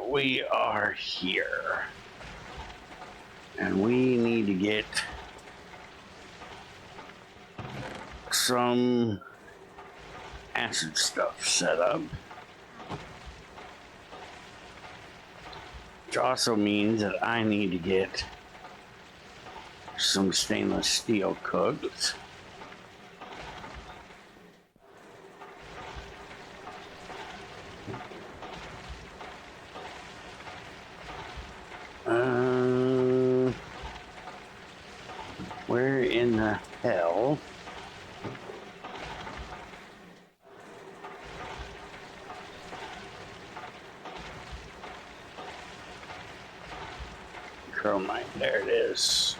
We are here. And we need to get some acid stuff set up. Which also means that I need to get some stainless steel cooked. Where in the hell? Chromite, there it is.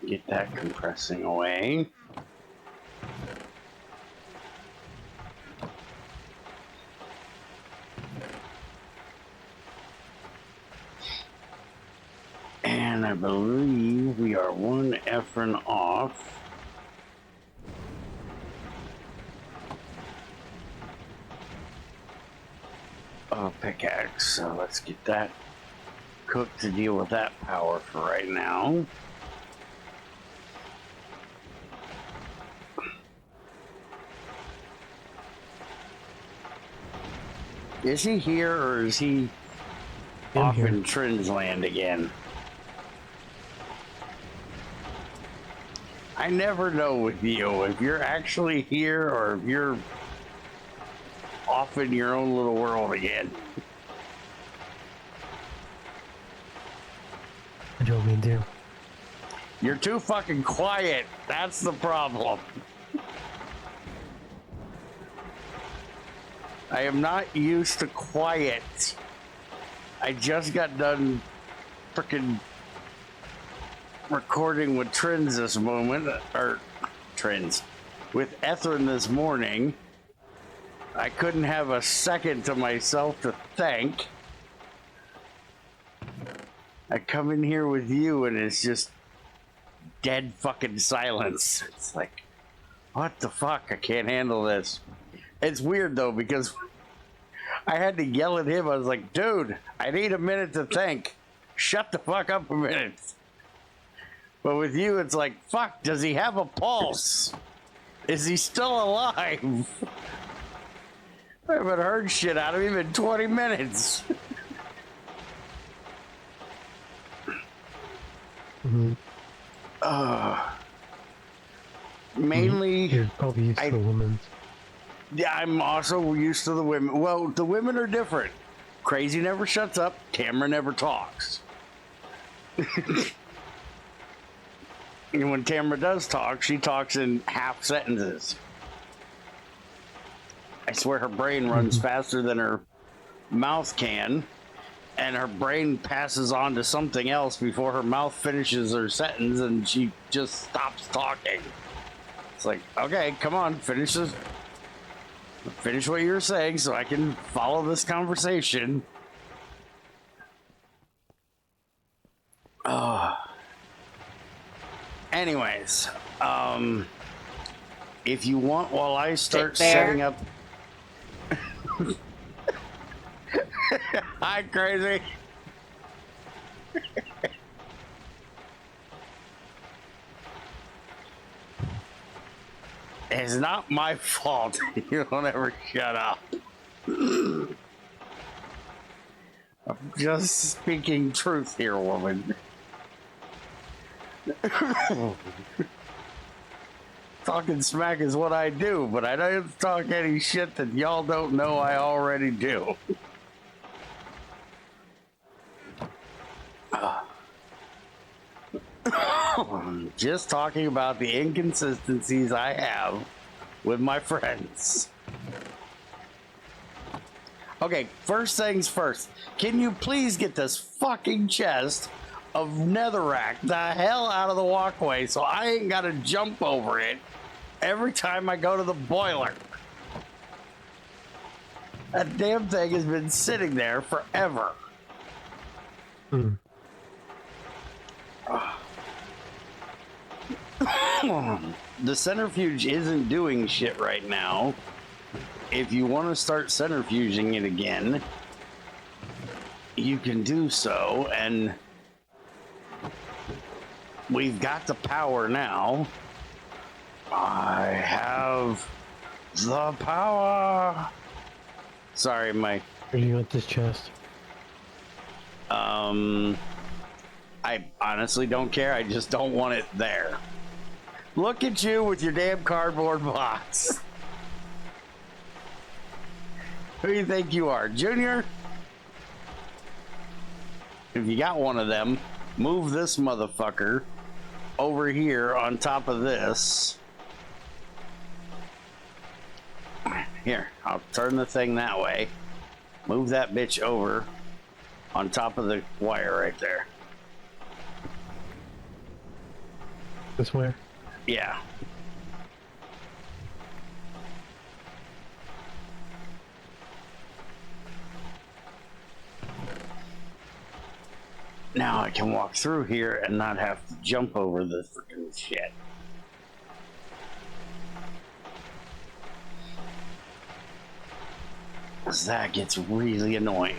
Get that compressing away. And I believe we are one Efren off. Oh, pickaxe. So let's get that cooked to deal with that power for right now. Is he here or is he off in Trin's land again? I never know with you if you're actually here or if you're off in your own little world again. What do you want me to do? You're too fucking quiet. That's the problem. I am not used to quiet. I just got done frickin' recording with Trins this moment, or Trins, with Ethrin this morning. I couldn't have a second to myself to thank. I come in here with you and it's just dead fucking silence. It's like, what the fuck? I can't handle this. It's weird though, because I had to yell at him. I was like, dude, I need a minute to think. Shut the fuck up a minute. But with you, it's like, fuck, does he have a pulse? Is he still alive? I haven't heard shit out of him in 20 minutes. Mm-hmm. Mainly, you're probably used to the women. Yeah, I'm also used to the women. Well, the women are different. Crazy never shuts up. Tamara never talks. And when Tamara does talk, she talks in half sentences. I swear her brain runs faster than her mouth can, and her brain passes on to something else before her mouth finishes her sentence, and she just stops talking. It's like, okay, come on, finish this. Finish what you're saying so I can follow this conversation. Anyways, if you want, while I start setting up. Hi, crazy. It's not my fault. You don't ever shut up. I'm just speaking truth here, woman. Talking smack is what I do, but I don't talk any shit that y'all don't know I already do. Just talking about the inconsistencies I have with my friends. Okay, first things first. Can you please get this fucking chest of netherrack the hell out of the walkway so I ain't gotta jump over it every time I go to the boiler? That damn thing has been sitting there forever. The centrifuge isn't doing shit right now. If you want to start centrifuging it again, you can do so, and we've got the power now. I have the power. Sorry, my... Where do you want this chest? I honestly don't care. I just don't want it there. Look at you with your damn cardboard box. Who do you think you are, Junior? If you got one of them, move this motherfucker over here on top of this. Here, I'll turn the thing that way. Move that bitch over on top of the wire right there. This way? Yeah. Now I can walk through here and not have to jump over the freaking shit. Cause that gets really annoying.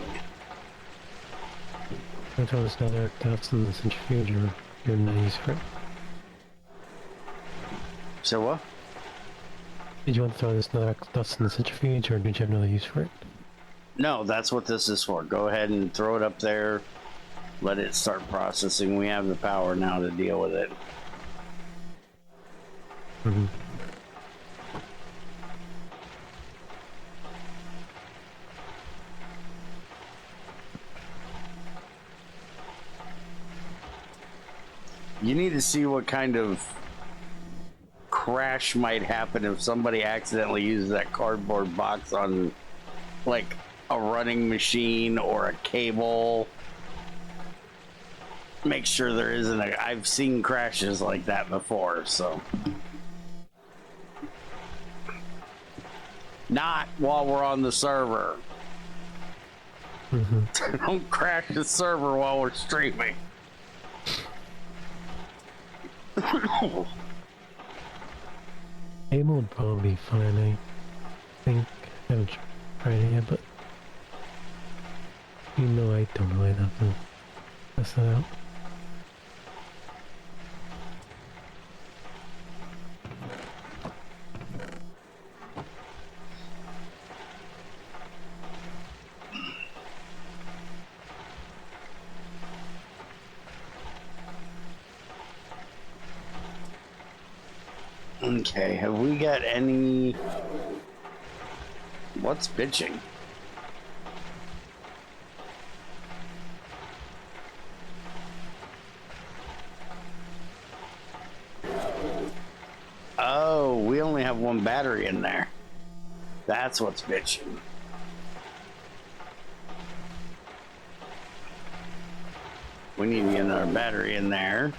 I told us another dust in the centrifuge or you're not use for it. So what? Did you want to throw this another dust in the centrifuge or did you have another use for it? No, that's what this is for. Go ahead and throw it up there. Let it start processing. We have the power now to deal with it. Mm-hmm. You need to see what kind of crash might happen if somebody accidentally uses that cardboard box on like a running machine or a cable. Make sure there isn't a... I've seen crashes like that before, so... Not while we're on the server. Mm-hmm. Don't crash the server while we're streaming. Able would probably be fine, I think. I haven't tried it yet, but you know I don't really have to test that out. Okay, have we got any... What's bitching? Oh, we only have one battery in there. That's what's bitching. We need to get another battery in there.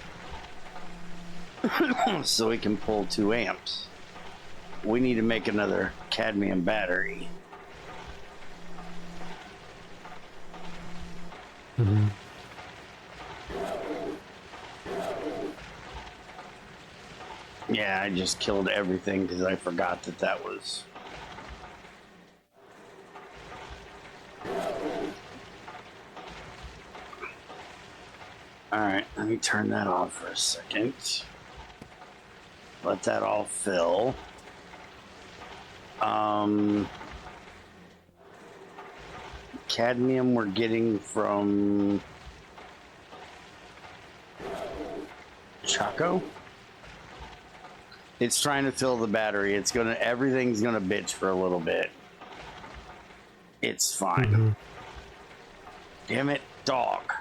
So we can pull 2 amps. We need to make another cadmium battery. Mm-hmm. Yeah, I just killed everything because I forgot that that was... Alright, let me turn that off for a second. Let that all fill. Cadmium we're getting from Choco. It's trying to fill the battery. It's gonna, everything's gonna bitch for a little bit. It's fine. Mm-hmm. Damn it, dog.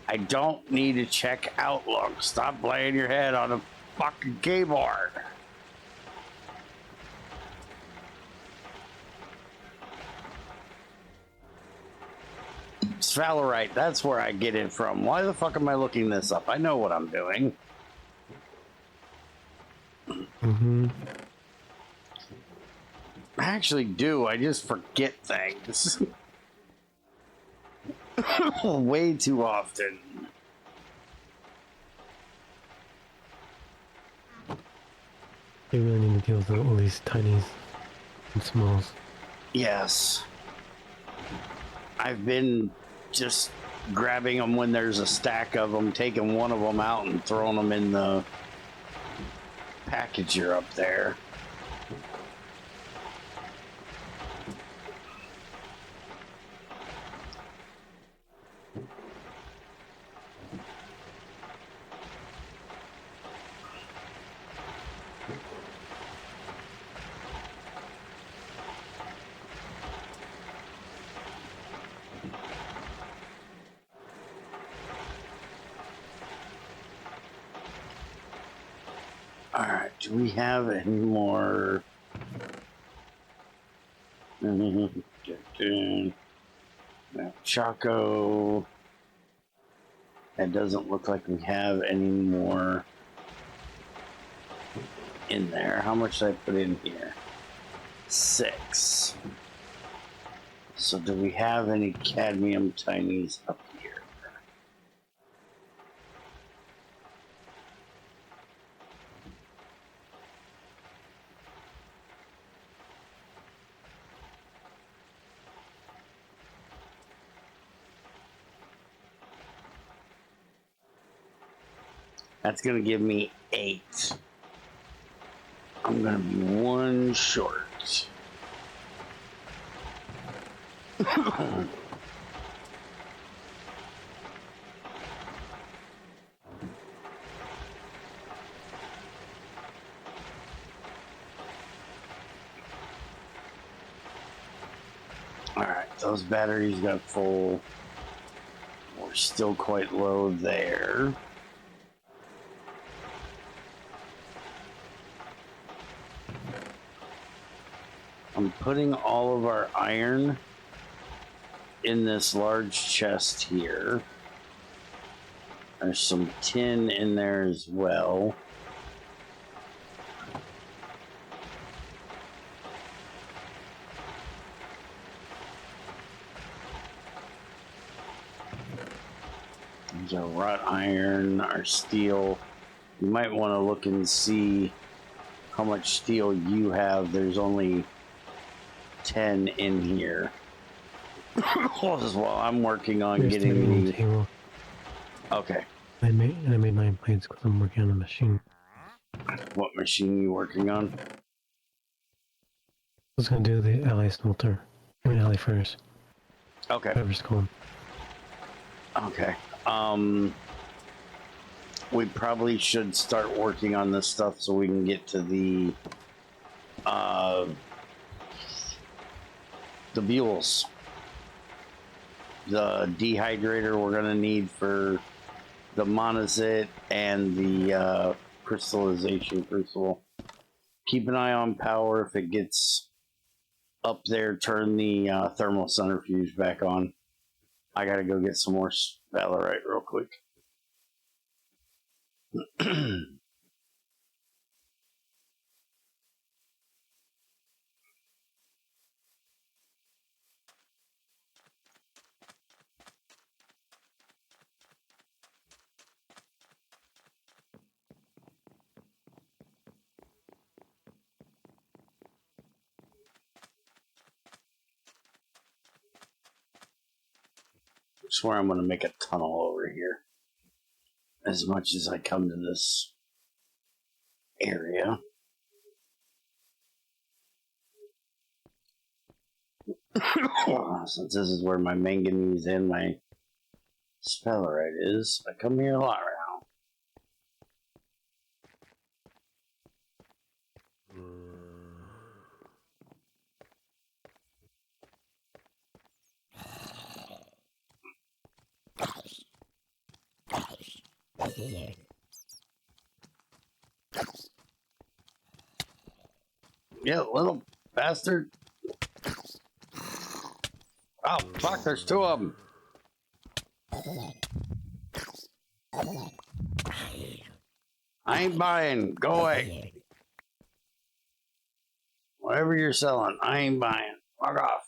I don't need to check Outlook. Stop laying your head on a fucking keyboard. Sphalerite, that's where I get it from. Why the fuck am I looking this up? I know what I'm doing. Mm-hmm. I actually do. I just forget things. Way too often. You really need to deal with all these tinies and smalls. Yes. I've been just grabbing them when there's a stack of them, taking one of them out and throwing them in the packager up there. All right, do we have any more? Choco. It doesn't look like we have any more in there. How much did I put in here? 6. So do we have any cadmium tinies up here? That's gonna give me 8. I'm gonna be 1 short. Alright, those batteries got full. We're still quite low there. I'm putting all of our iron in this large chest here. There's some tin in there as well. There's our wrought iron, our steel. You might want to look and see how much steel you have. There's only 10 in here. While I'm working on There's getting the table. Okay. I made 9 plates because I'm working on a machine. What machine are you working on? I was gonna do the ally smelter. I mean ally furnace. Okay. Whatever it's called. Okay. We probably should start working on this stuff so we can get to the mules. The dehydrator we're gonna need for the monazite and the crystallization crucible. Keep an eye on power. If it gets up there, turn the thermal centrifuge back on. I gotta go get some more sphalerite real quick. I swear I'm gonna make a tunnel over here. As much as I come to this area. Since this is where my manganese and my sphalerite is, I come here a lot now. Yeah, little bastard. Oh, fuck, there's 2 of them. I ain't buying. Go away. Whatever you're selling, I ain't buying. Fuck off.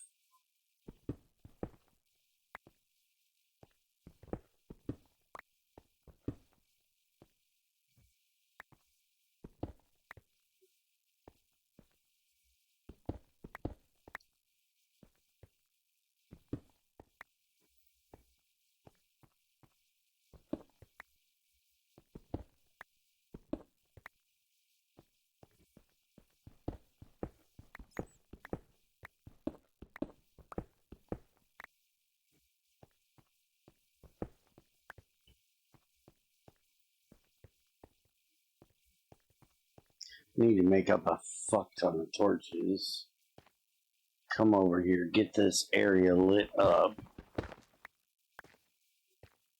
Need to make up a fuck ton of torches. Come over here, get this area lit up,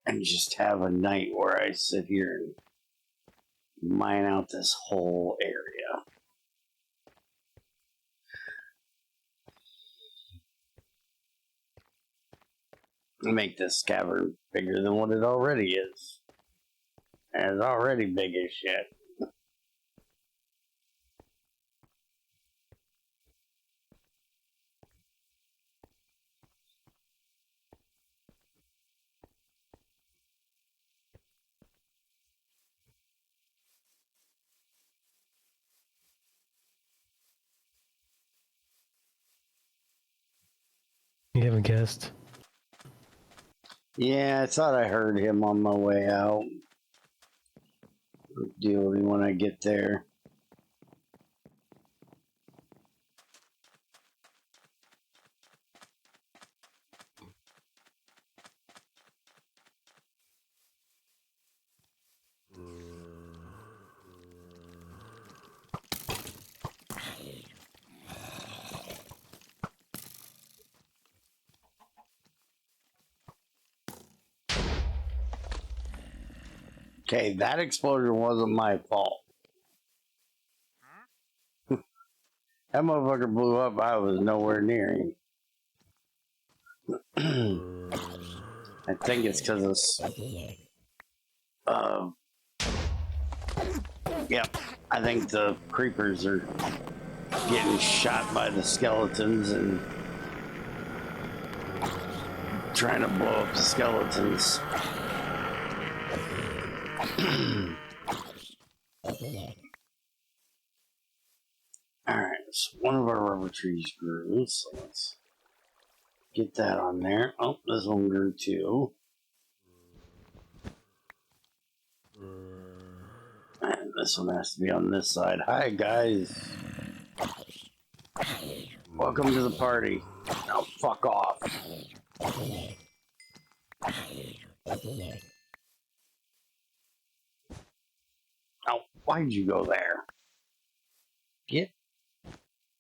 and just have a night where I sit here and mine out this whole area. Make this cavern bigger than what it already is. And it's already big as shit. You have a guest? Yeah, I thought I heard him on my way out. Deal with him when I get there. Okay, that explosion wasn't my fault. That motherfucker blew up. I was nowhere near him. I think it's because of... Yep, I think the creepers are getting shot by the skeletons and trying to blow up the skeletons. Alright, so one of our rubber trees grew, so let's get that on there. Oh, this one grew too. And this one has to be on this side. Hi, guys. Welcome to the party. Now, fuck off. Oh, why'd you go there? Get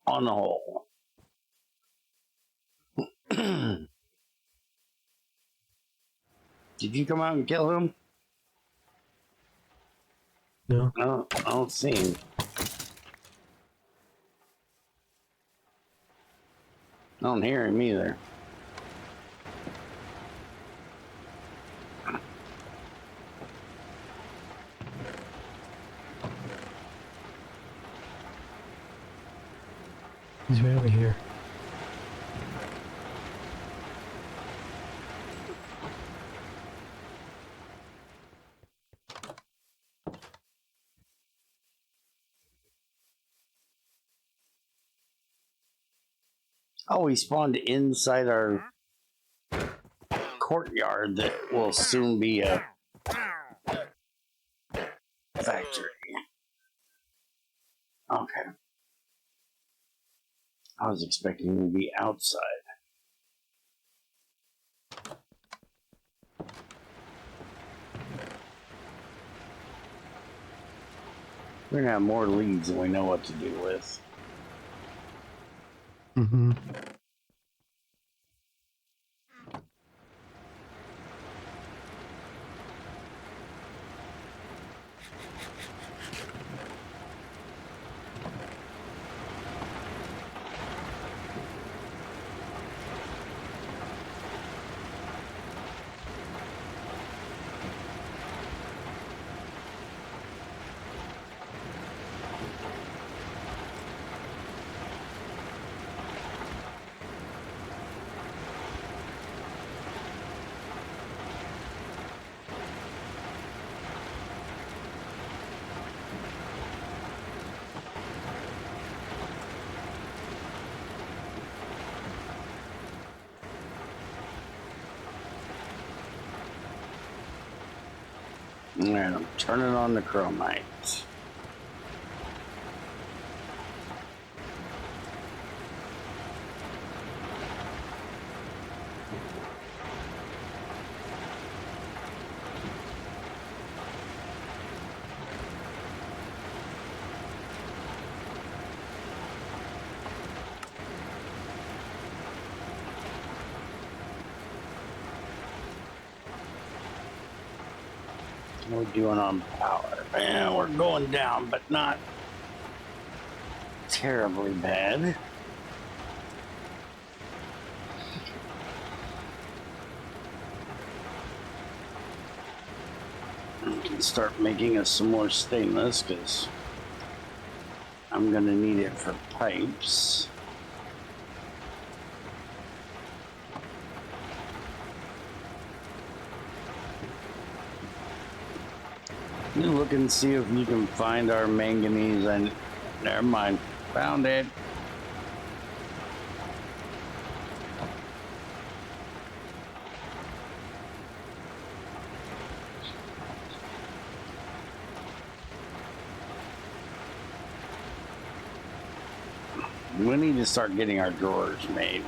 on the hole. Did you come out and kill him? No. I don't see him. I don't hear him either. He's right over here. Oh, he spawned inside our courtyard that will soon be a factory. Okay. I was expecting him to be outside. We're gonna have more leads than we know what to do with. Mm-hmm. And I'm turning on the chromite. We're doing on power. And we're going down, but not terribly bad. I can start making us some more stainless because I'm gonna need it for pipes. You look and see if you can find our manganese, and never mind, found it. We need to start getting our drawers made.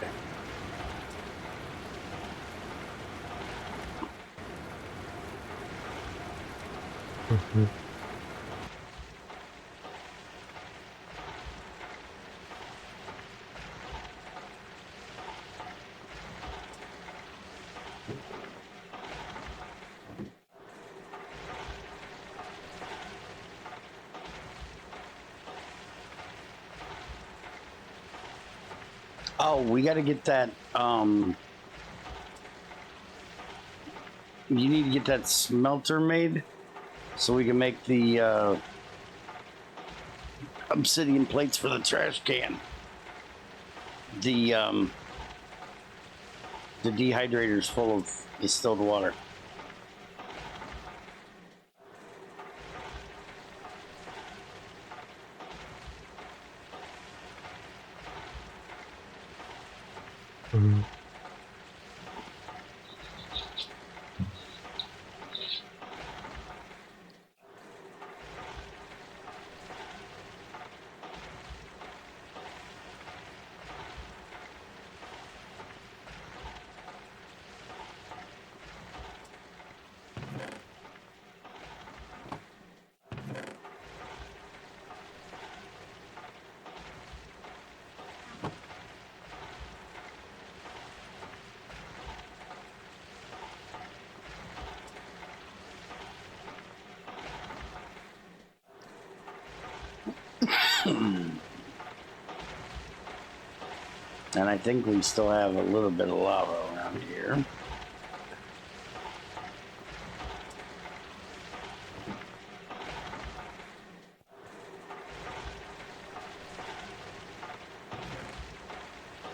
Mm-hmm. Oh, we got to get that. You need to get that smelter made so we can make the obsidian plates for the trash can. The dehydrator's full of distilled water. Mm-hmm. And I think we still have a little bit of lava around here.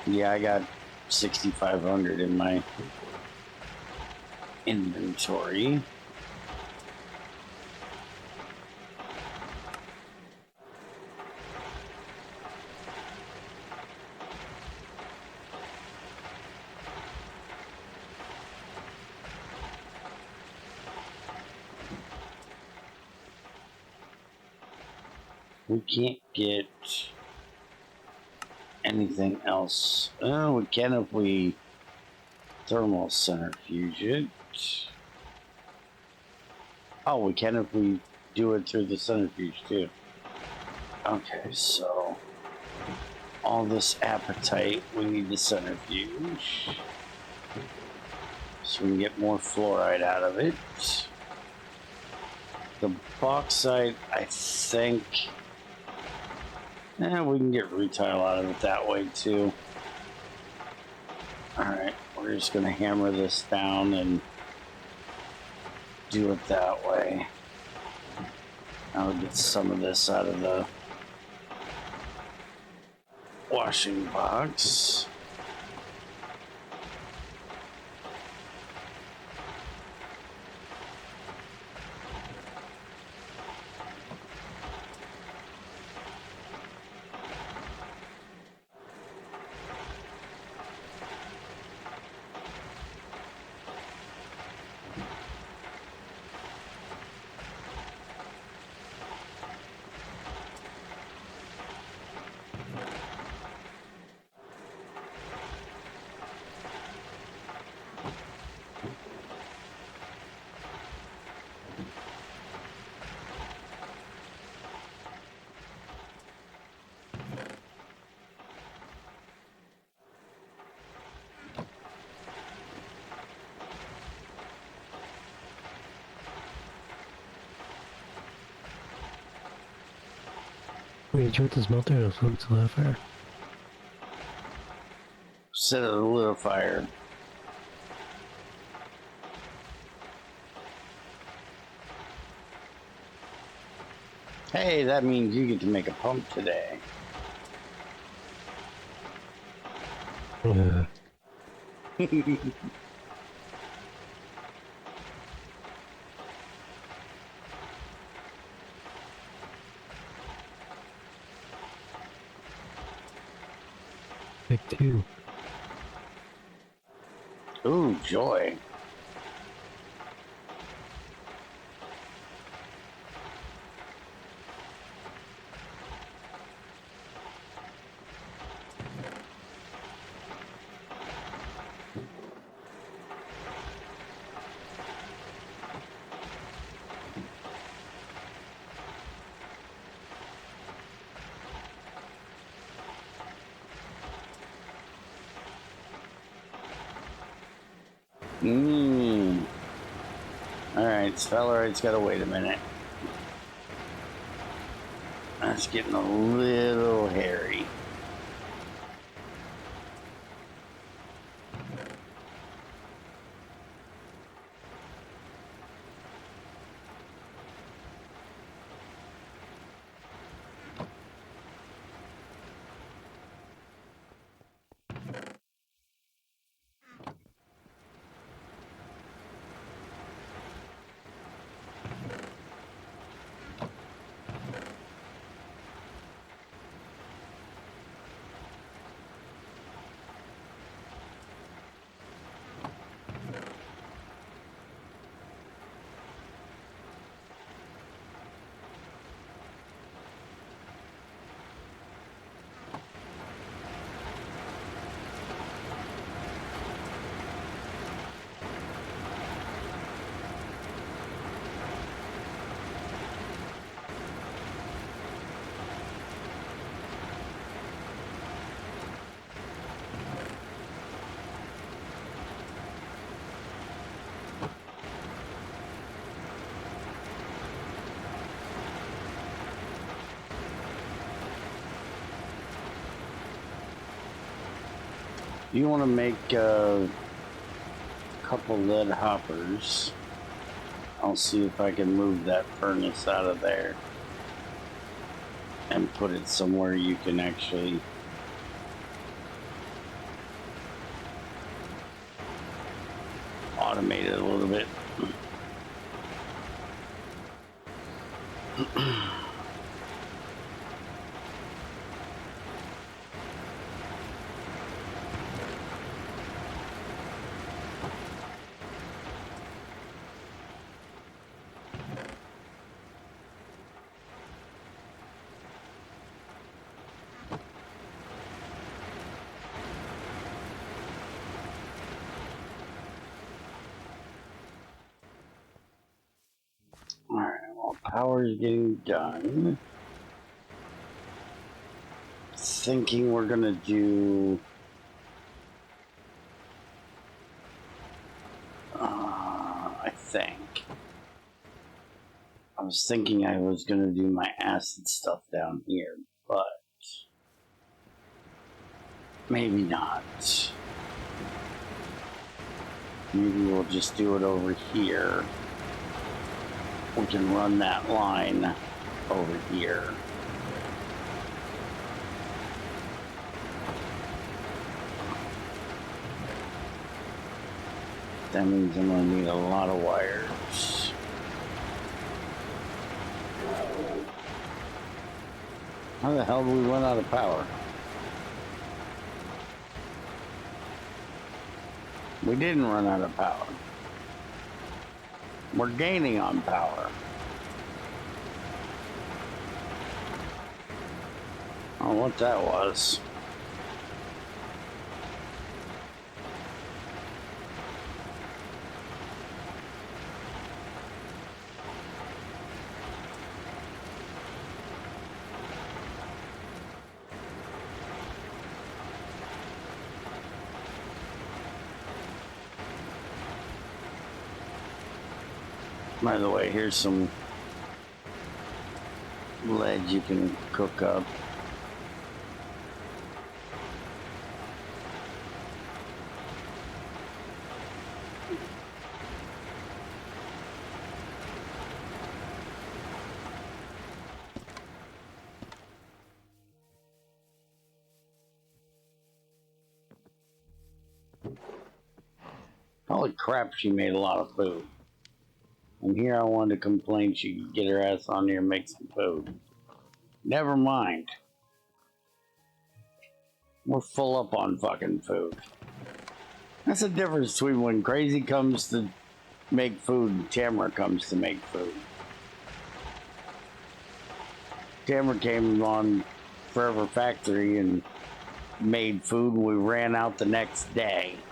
Yeah, I got 6,500 in my inventory. We can't get anything else. Oh, we can if we thermal centrifuge it. Oh, we can if we do it through the centrifuge too. Okay, so all this apatite, we need the centrifuge so we can get more fluoride out of it. The bauxite, I think, we can get rutile out of it that way too. All right, we're just gonna hammer this down and do it that way. I'll get some of this out of the washing box. Wait, you with the smelter or flip to that fire? Set it a little fire. Hey, that means you get to make a pump today. Yeah. Pick two. Ooh, joy. Mmm. Alright, Spellrite's gotta wait a minute. That's getting a little hairy. You want to make a couple lead hoppers. I'll see if I can move that furnace out of there and put it somewhere you can actually automate it a little bit. Alright, well, power's getting done. Thinking we're gonna do I think I was thinking I was gonna do my acid stuff down here, but maybe not. Maybe we'll just do it over here. We can run that line over here. That means I'm gonna need a lot of wires. How the hell did we run out of power? We didn't run out of power. We're gaining on power. I don't know what that was. By the way, here's some lead you can cook up. Holy crap, she made a lot of food. And here I wanted to complain she could get her ass on here and make some food. Never mind. We're full up on fucking food. That's the difference between when Crazy comes to make food and Tamara comes to make food. Tamara came on Forever Factory and made food. We ran out the next day.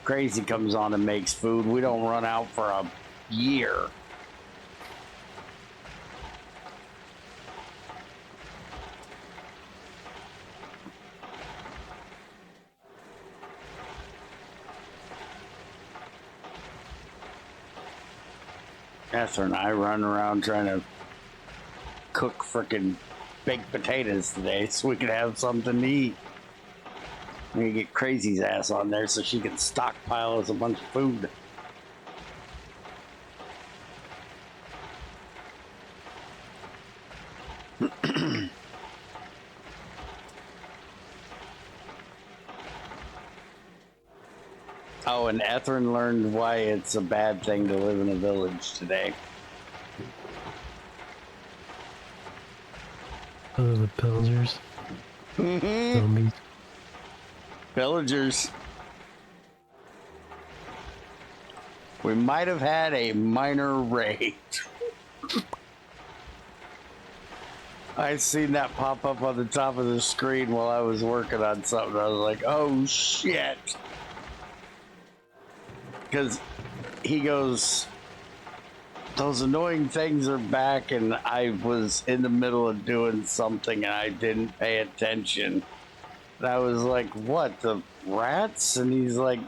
Crazy comes on and makes food. We don't run out for a year. Esther and I run around trying to cook frickin' baked potatoes today so we could have something to eat. We need to get Crazy's ass on there so she can stockpile us a bunch of food. Oh, and Ethrin learned why it's a bad thing to live in a village today. Oh, the pillagers. Zombies. Villagers. We might have had a minor raid. I seen that pop up on the top of the screen while I was working on something. I was like, oh shit. Because he goes, those annoying things are back, and I was in the middle of doing something and I didn't pay attention. And I was like, what, the rats? And he's like,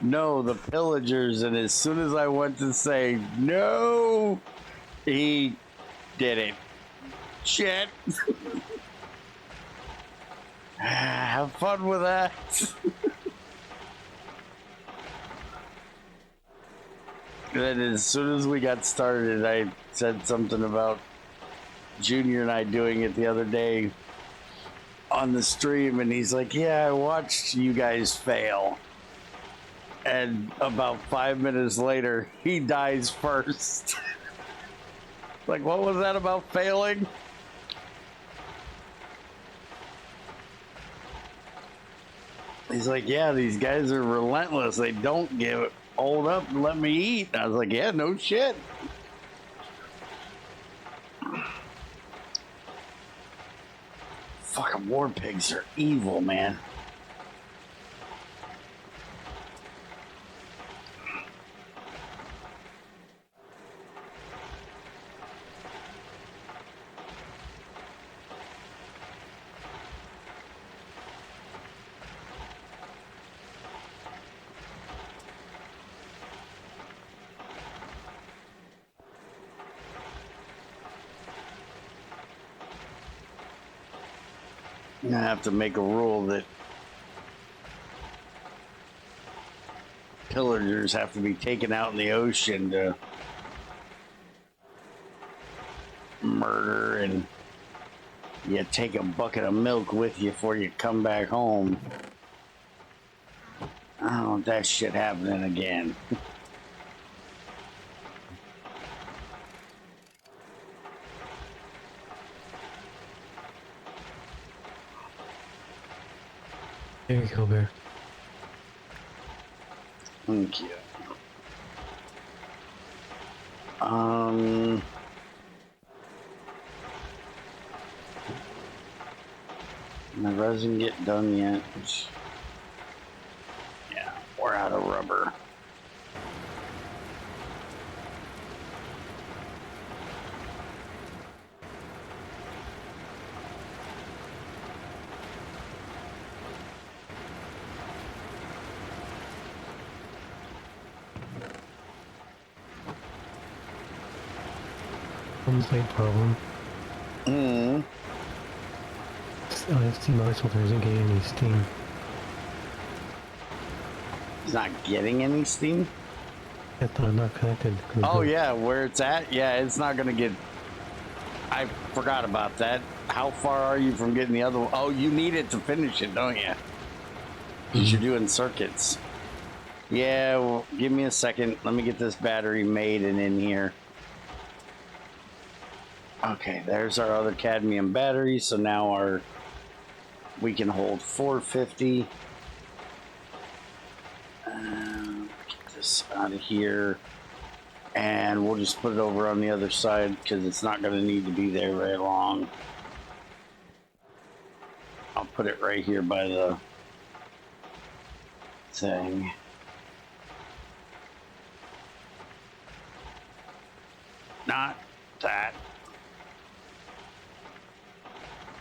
no, the pillagers. And as soon as I went to say no, he did it. Shit. Have fun with that. Then as soon as we got started, I said something about Junior and I doing it the other day on the stream, and he's like, yeah, I watched you guys fail. And about 5 minutes later, he dies first. Like, what was that about failing? He's like, yeah, these guys are relentless. They don't hold up and let me eat. I was like, yeah, no shit. Fucking war pigs are evil, man. I have to make a rule that pillagers have to be taken out in the ocean to murder, and you take a bucket of milk with you before you come back home. I don't want that shit happening again. There you go, Bear. Thank you. My resin get done yet? Yeah, we're out of rubber. Slight problem. Hmm. Steam Ice Filter isn't getting any steam. It's not getting any steam. It's not connected. Oh yeah, where it's at? Yeah, it's not gonna get. I forgot about that. How far are you from getting the other one? Oh, you need it to finish it, don't you? Because you're doing circuits. Yeah, well, give me a second. Let me get this battery made and in here. Okay, there's our other cadmium battery. So now we can hold 450. Get this out of here. And we'll just put it over on the other side because it's not going to need to be there very long. I'll put it right here by the thing. Not that.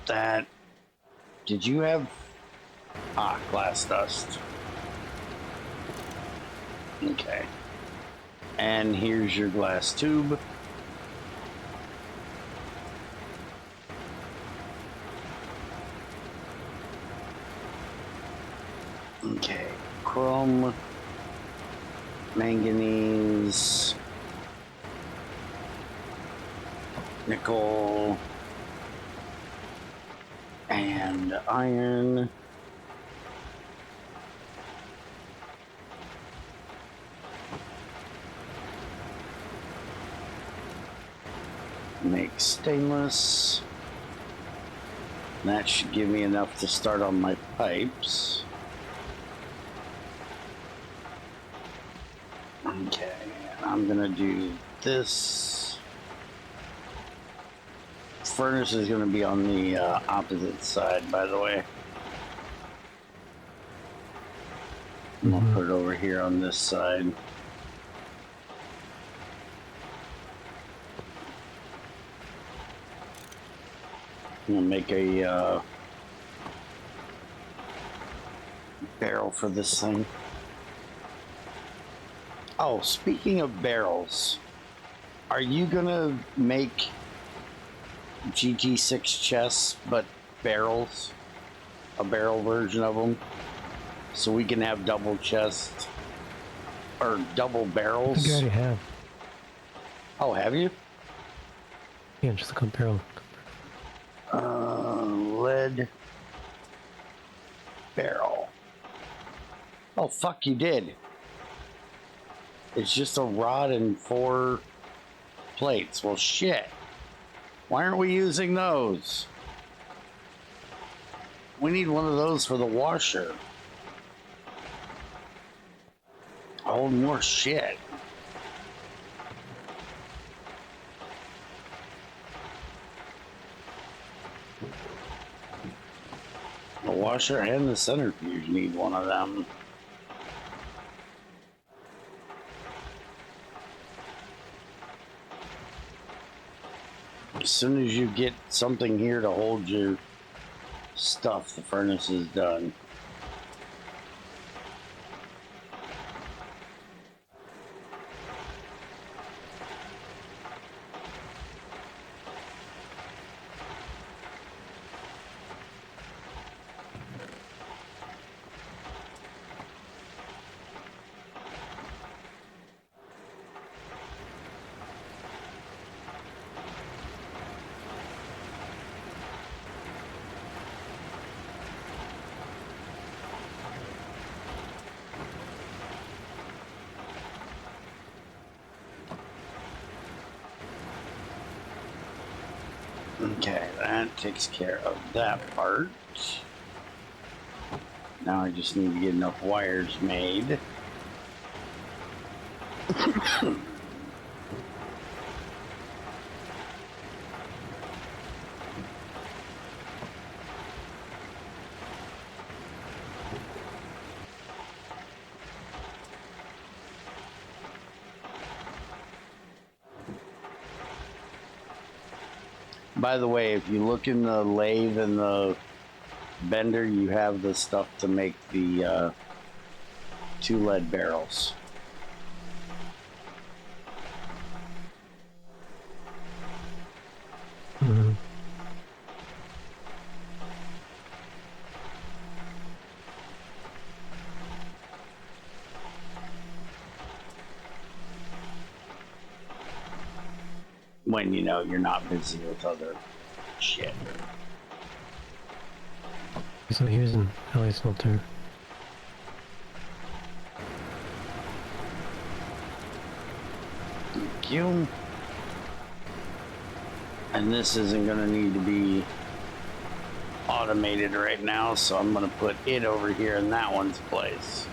That. Did you have... glass dust. Okay. And here's your glass tube. Okay. Chrome. Manganese. Nickel. And iron. Make stainless. That should give me enough to start on my pipes. Okay, I'm gonna do this. Furnace is gonna be on the opposite side, by the way. I'm gonna put it over here on this side. I'm gonna make a barrel for this thing. Oh, speaking of barrels, are you gonna make GT6 chests, but barrels? A barrel version of them? So we can have double chests? Or double barrels? I think I already have. Oh, have you? Yeah, just a barrel. Lead barrel. Oh, fuck, you did. It's just a rod and 4 plates. Well, shit. Why aren't we using those? We need one of those for the washer. Oh, more shit. The washer and the centrifuge need one of them. As soon as you get something here to hold your stuff, the furnace is done. Okay, that takes care of that part. Now I just need to get enough wires made. By the way, if you look in the lathe and the bender, you have the stuff to make the 2 lead barrels. when you know you're not busy with other shit. So here's an alloy smelter. Thank you. And this isn't going to need to be automated right now, so I'm going to put it over here in that one's place.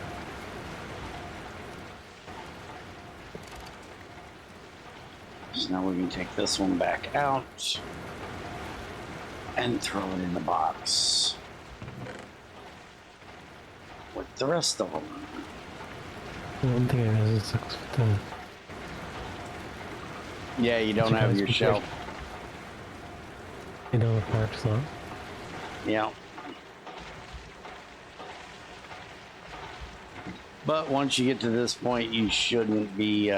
So now we can take this one back out and throw it in the box with the rest of them. The one thing I realized is sucks with the... Yeah, you don't have your shelf. You know, a park slot. Yeah. But once you get to this point, you shouldn't be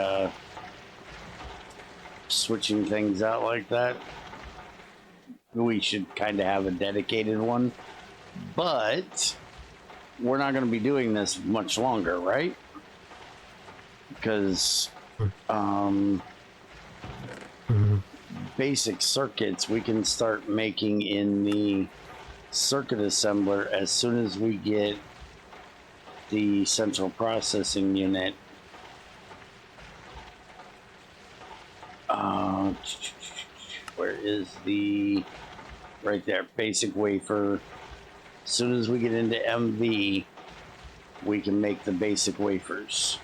switching things out like that. We should kind of have a dedicated one. But we're not going to be doing this much longer, right? Because basic circuits we can start making in the circuit assembler as soon as we get the central processing unit where is the right there basic wafer. As soon as we get into MV, we can make the basic wafers,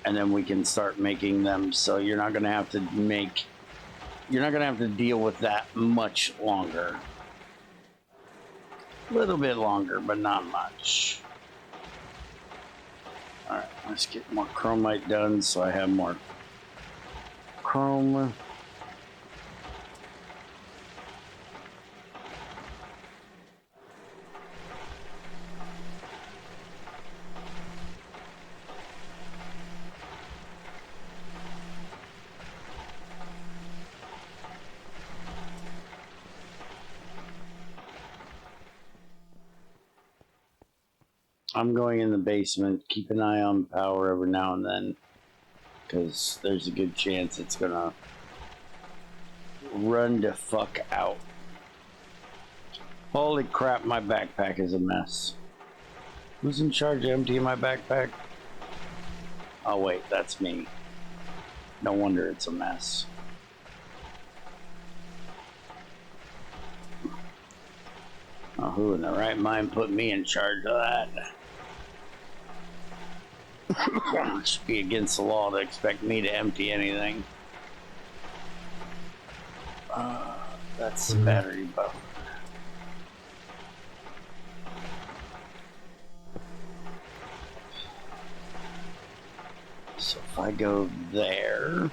and then we can start making them, so you're not going to have to deal with that much longer. A little bit longer, but not much. All right, let's get more chromite done so I have more chrome. I'm going in the basement. Keep an eye on power every now and then, because there's a good chance it's gonna run the fuck out. Holy crap, my backpack is a mess. Who's in charge of emptying my backpack? Oh wait, that's me. No wonder it's a mess. Oh, who in the right mind put me in charge of that? It should be against the law to expect me to empty anything. That's the battery buffer. So if I go there,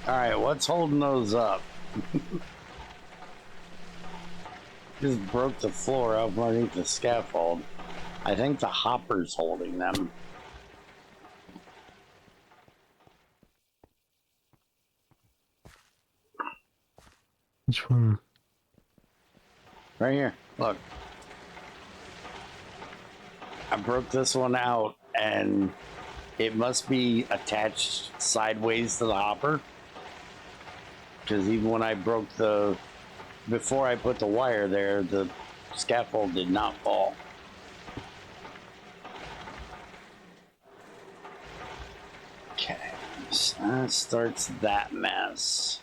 all right, what's holding those up? Just broke the floor out underneath the scaffold. I think the hopper's holding them. Which one? Right here, look. I broke this one out, and it must be attached sideways to the hopper. Because even when I broke before I put the wire there, the scaffold did not fall. Okay, so that starts that mess.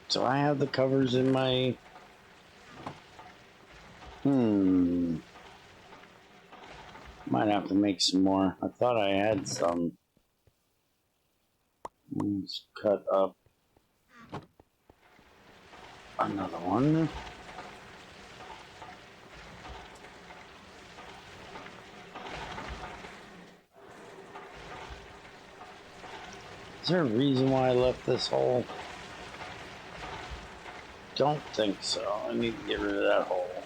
So I have the covers in my... Might have to make some more. I thought I had some. Let's cut up another one. Is there a reason why I left this hole? Don't think so. I need to get rid of that hole.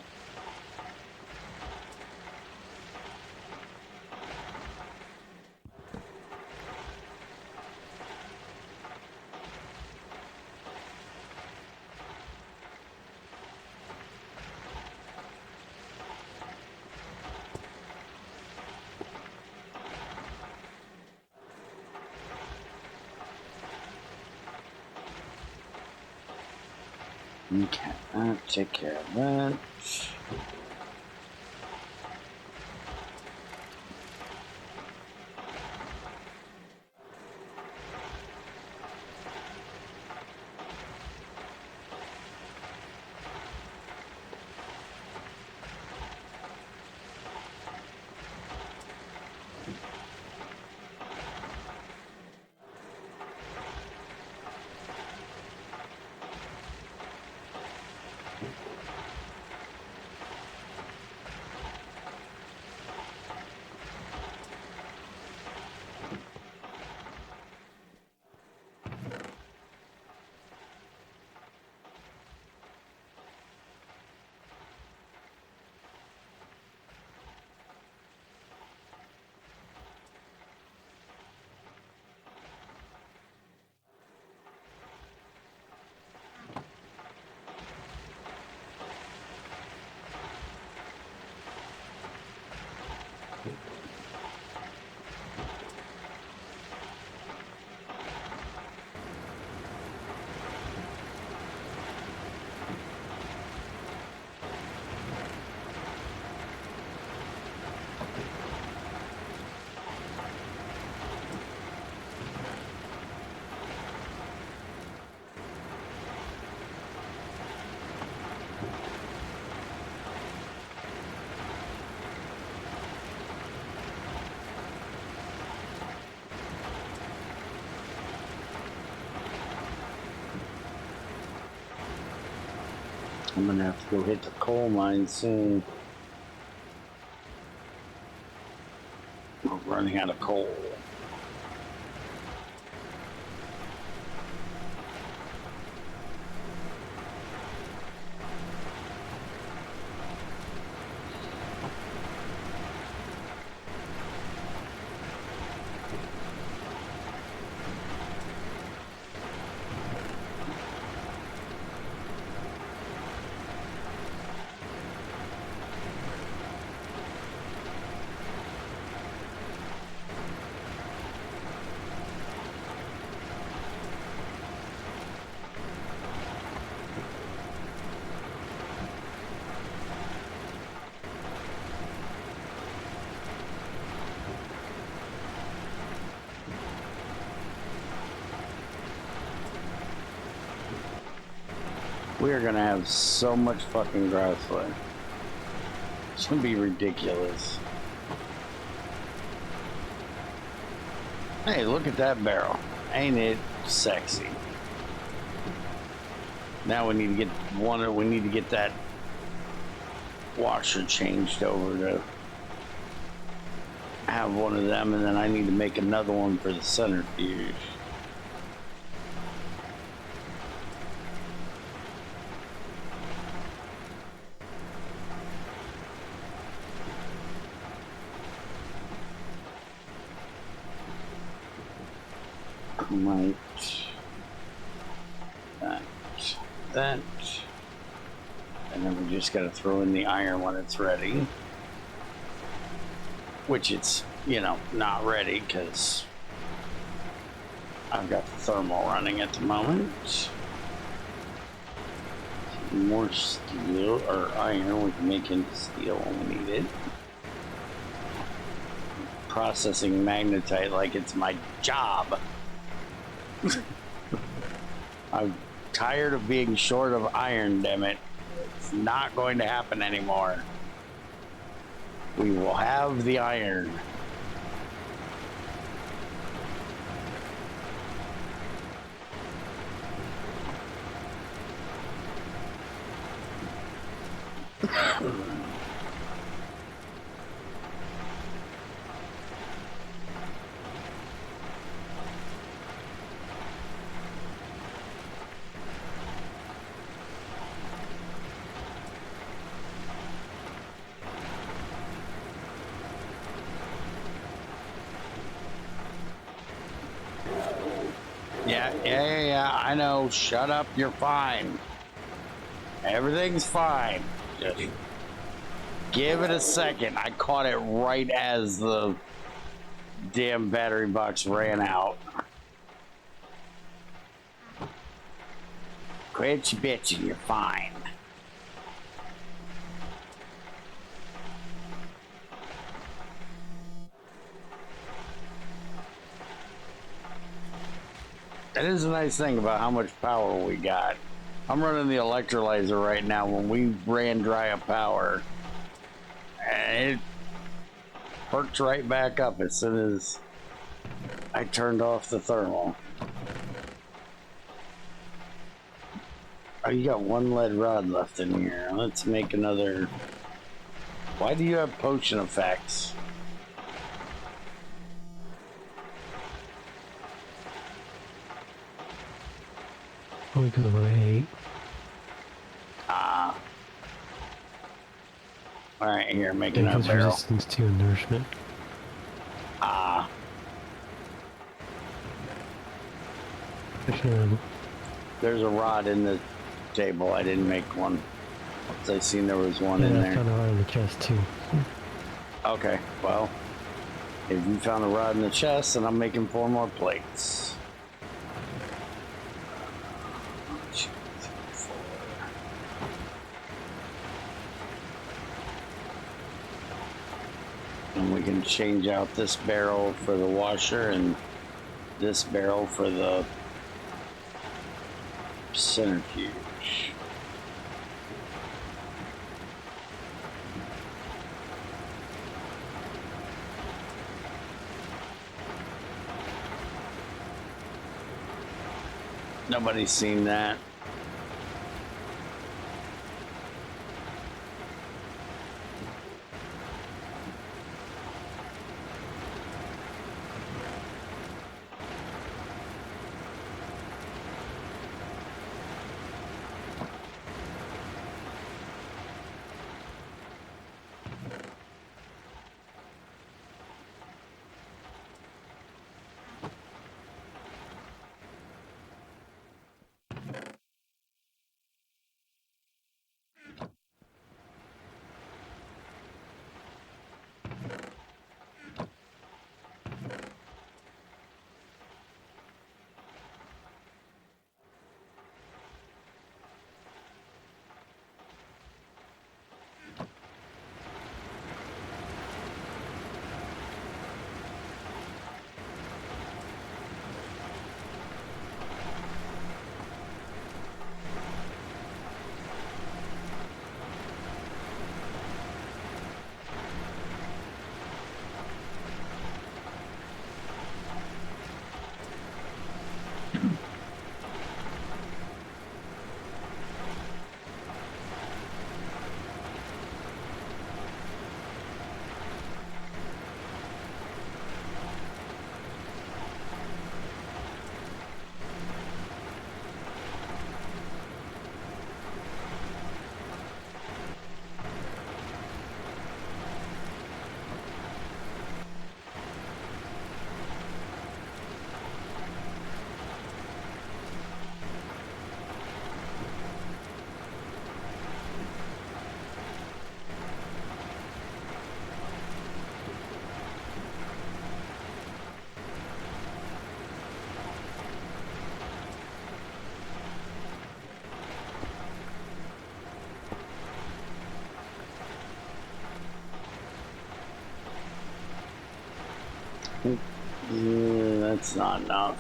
Okay, I'll take care of that. I'm gonna have to go hit the coal mine soon. We're running out of coal. We are gonna have so much fucking grassland. It's gonna be ridiculous. Hey, look at that barrel. Ain't it sexy? Now we need to get one. We need to get that washer changed over to have one of them, and then I need to make another one for the centrifuge. Right. That. And then we just gotta throw in the iron when it's ready. Which it's, you know, not ready because I've got the thermal running at the moment. More steel or iron we can make into steel when we need it. Processing magnetite like it's my job. I'm tired of being short of iron, damn it. It's not going to happen anymore. We will have the iron. Yeah. I know. Shut up. You're fine. Everything's fine. Just give it a second. I caught it right as the damn battery box ran out. Quit your bitching. You're fine. That is a nice thing about how much power we got. I'm running the electrolyzer right now. When we ran dry of power, and it perked right back up as soon as I turned off the thermal. Oh, you got one lead rod left in here. Let's make another. Why do you have potion effects? Because of what I hate. Alright, here, making a Because barrel. resistance to nourishment. Actually, There's a rod in the table. I didn't make one. I seen there was one in I there. found a rod in the chest too. Okay, well, if you found a rod in the chest, then I'm making 4 more plates. 1, 2, 3, 4. And we can change out this barrel for the washer and this barrel for the centrifuge. Nobody's seen that. That's not enough.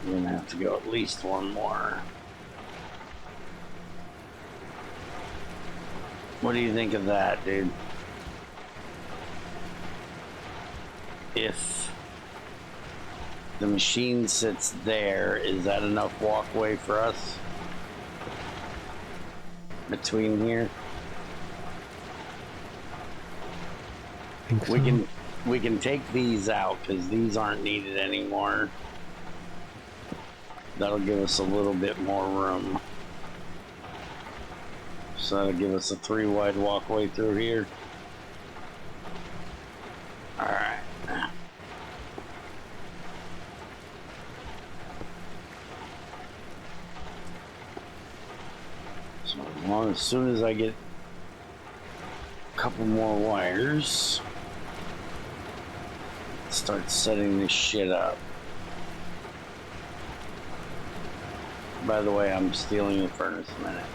We're gonna have to go at least 1 more. What do you think of that, dude? If the machine sits there, is that enough walkway for us? Between here? Think so. We can take these out because these aren't needed anymore. That'll give us a little bit more room. So that'll give us a 3 wide walkway through here. Alright. So as soon as I get a couple more wires, start setting this shit up. By the way, I'm stealing the furnace a minute.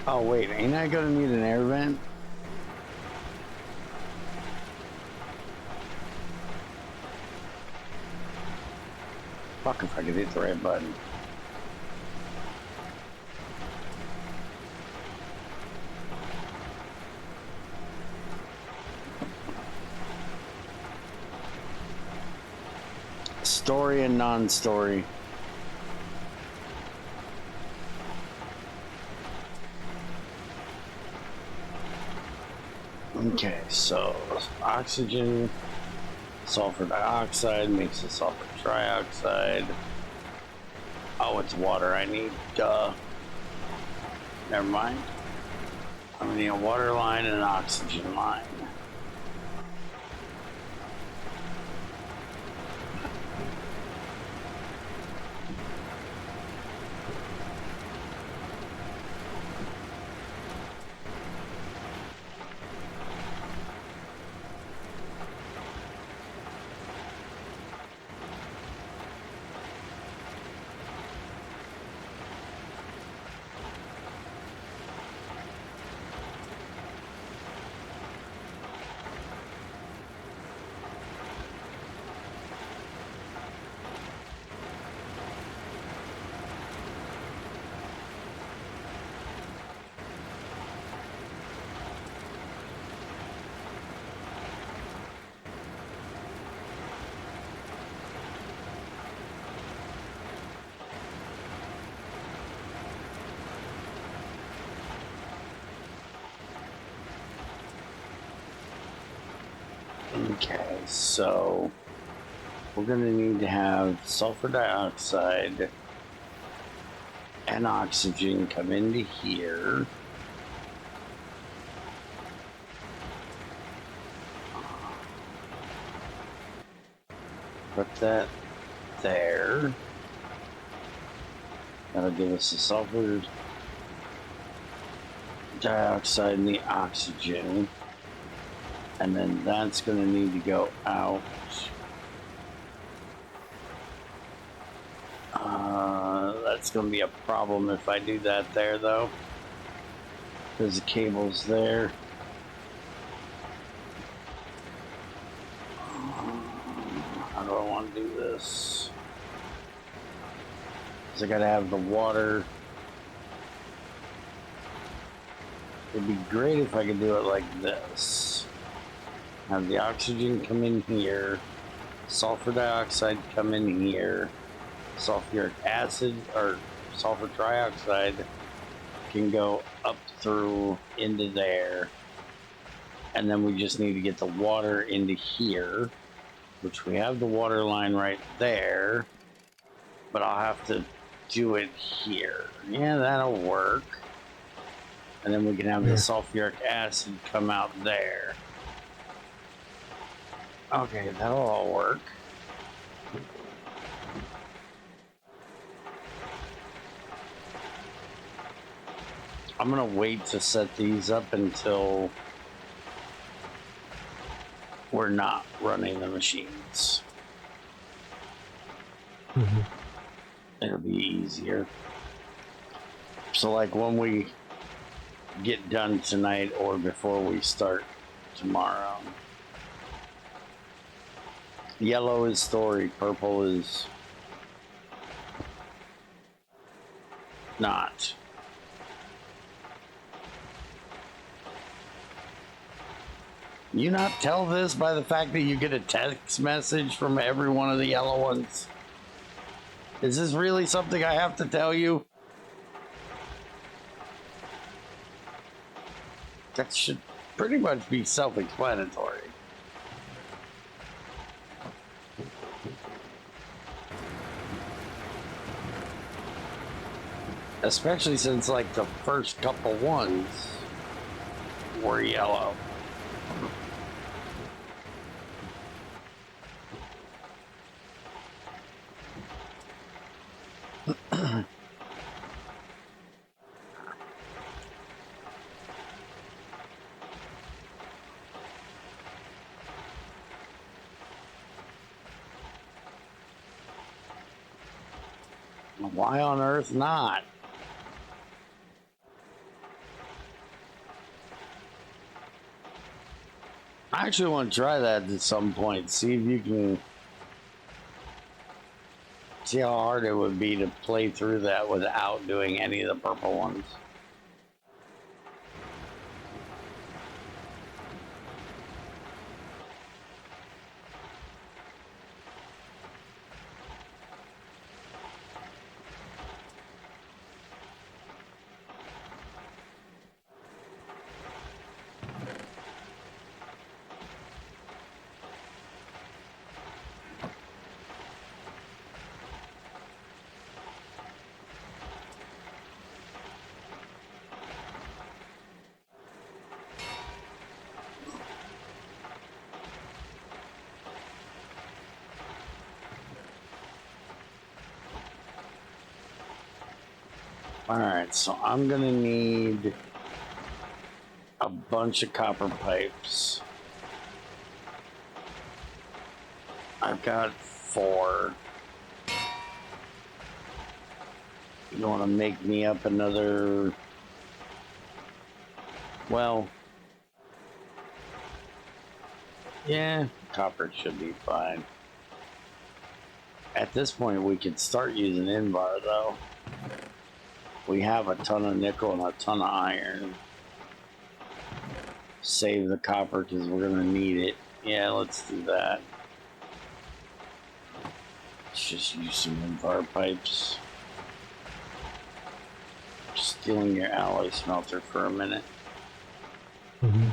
Oh wait, ain't I gonna need an air vent? Fuck if I could hit the right button. Story and non-story. Okay, so oxygen, sulfur dioxide makes it sulfur trioxide. Oh, it's water I need. Duh. Never mind. I'm gonna need a water line and an oxygen line. Okay, so we're gonna need to have sulfur dioxide and oxygen come into here. Put that there. That'll give us the sulfur dioxide and the oxygen. And then that's going to need to go out. That's going to be a problem if I do that there, though. Because the cable's there. How do I want to do this? Because I got to have the water. It'd be great if I could do it like this. Have the oxygen come in here, sulfur dioxide come in here, sulfuric acid or sulfur trioxide can go up through into there, and then we just need to get the water into here, which we have the water line right there, but I'll have to do it here. Yeah, that'll work. And then we can have the sulfuric acid come out there. Okay, that'll all work. I'm gonna wait to set these up until we're not running the machines. It'll be easier. So like when we get done tonight or before we start tomorrow. Yellow is story, purple is not. You not tell this by the fact that you get a text message from every one of the yellow ones? Is this really something I have to tell you? That should pretty much be self-explanatory. Especially since, like, the first couple ones were yellow. Why on earth not? I actually want to try that at some point. See if you can see how hard it would be to play through that without doing any of the purple ones. Alright, so I'm gonna need a bunch of copper pipes. I've got 4. You want to make me up another... Well... Yeah, copper should be fine. At this point, we could start using Invar, though. We have a ton of nickel and a ton of iron. Save the copper because we're going to need it. Yeah, let's do that. Let's just use some Invar pipes. Stealing your alloy smelter for a minute. Mm-hmm.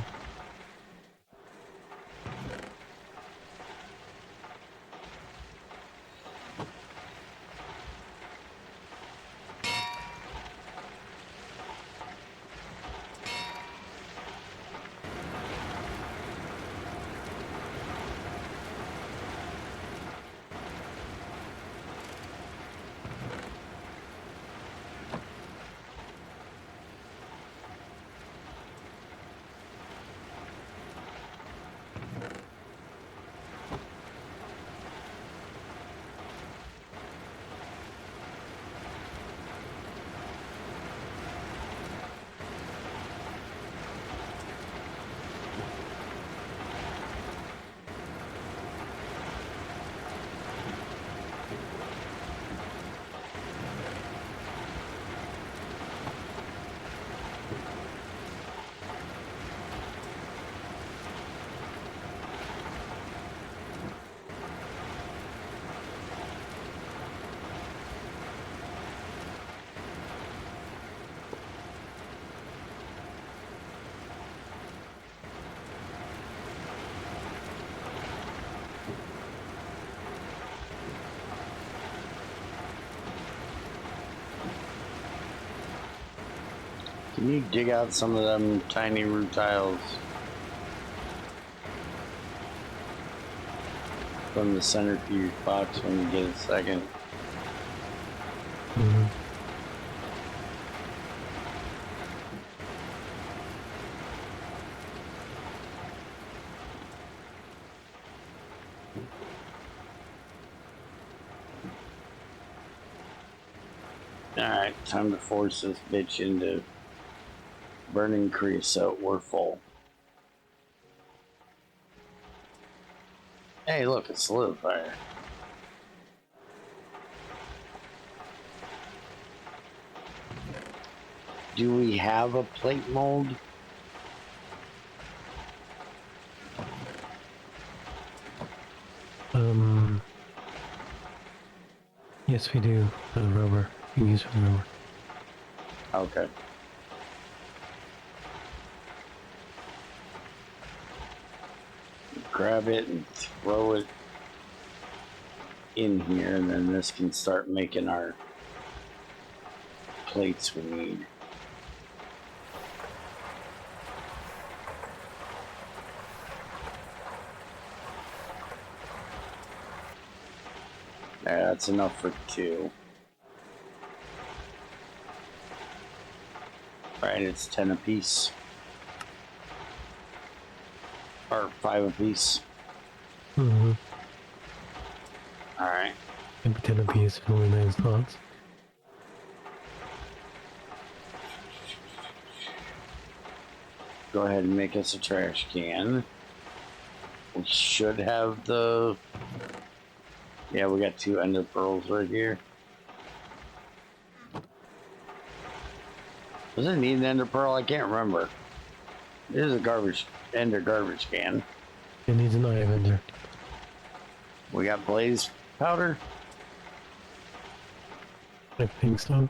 Can you dig out some of them tiny root tiles from the centrifuge box when you get a second? Mm-hmm. Alright, time to force this bitch into burning creosote. We're full. Hey, look, it's solidifier. Do we have a plate mold? Yes, we do. For the rubber. You can use for the rubber. Okay. grab it and throw it in here, and then this can start making our plates we need. There, that's enough for 2. Right, it's 10 apiece. Or 5 apiece. Mm-hmm. Alright. Maybe 10 apiece for only 9 slots. Go ahead and make us a trash can. We should have the... Yeah, we got 2 ender pearls right here. Does it need an ender pearl? I can't remember. It is a ender garbage can. It needs an eye vendor. We got blaze powder. I think so.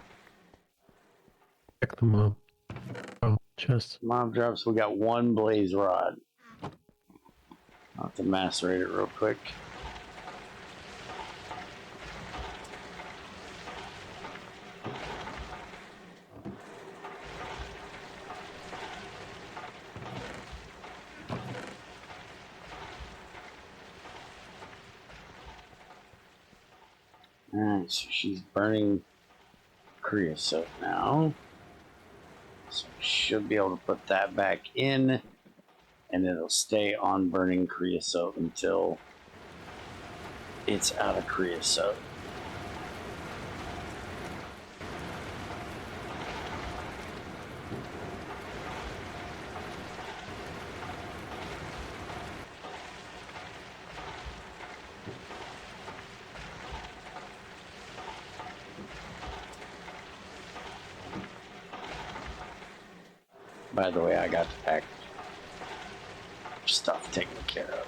Check the mob. Oh, chest. Mob drops. We got 1 blaze rod. I'll have to macerate it real quick. Alright, so she's burning creosote now. So we should be able to put that back in, and it'll stay on burning creosote until it's out of creosote. By the way, I got the pack stuff taken care of.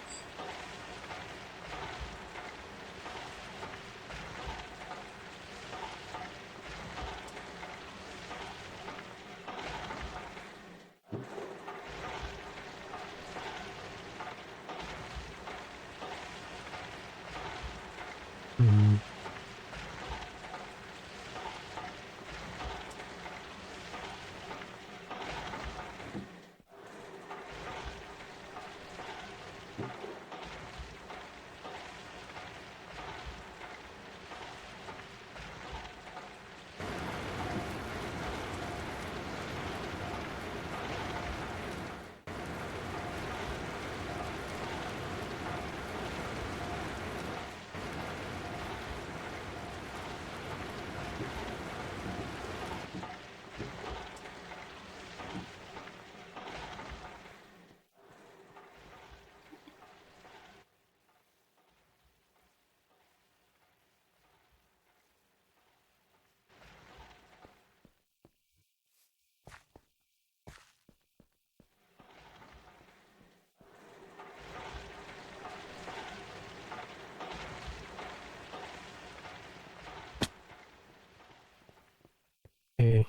Mm-hmm. Hey.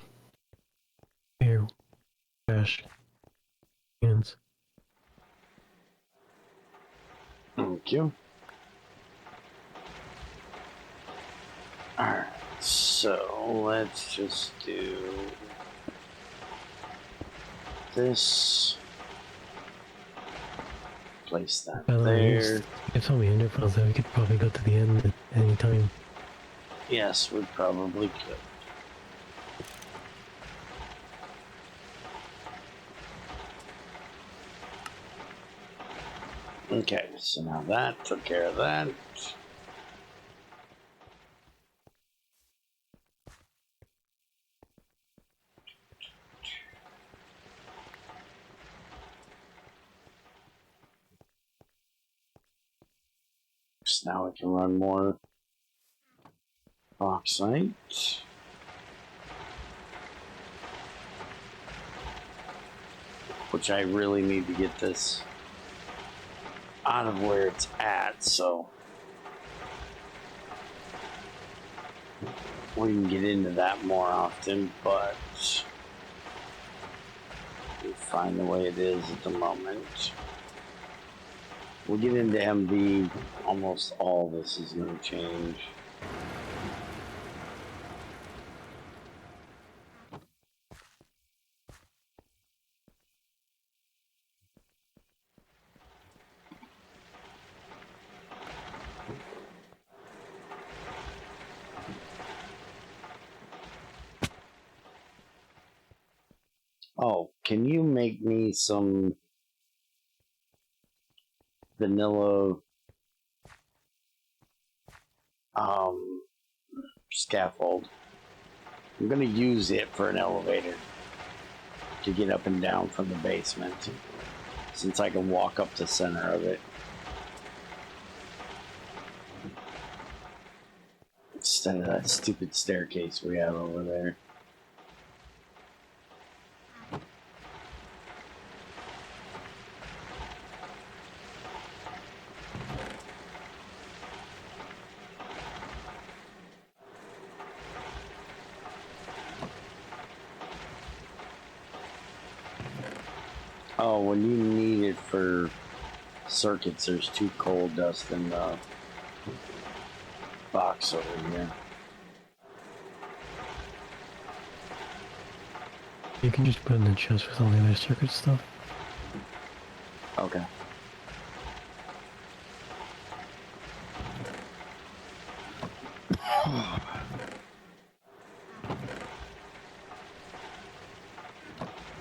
Here. Trash. Hands. Thank you. Alright, so let's just do this. Place that By the way, there. if so many ender pearls, we could probably go to the end at any time. Yes, we probably could. Okay, so now that took care of that. So now we can run more bauxite. Which I really need to get this out of where it's at, so we can get into that more often, but we find the way it is at the moment. We'll get into MV. Almost all this is going to change. Oh, can you make me some vanilla scaffold? I'm gonna use it for an elevator to get up and down from the basement, since I can walk up the center of it instead of that stupid staircase we have over there. Oh, when you need it for circuits, there's 2 coal dust in the box over here. You can just put it in the chest with all the other circuit stuff. Okay.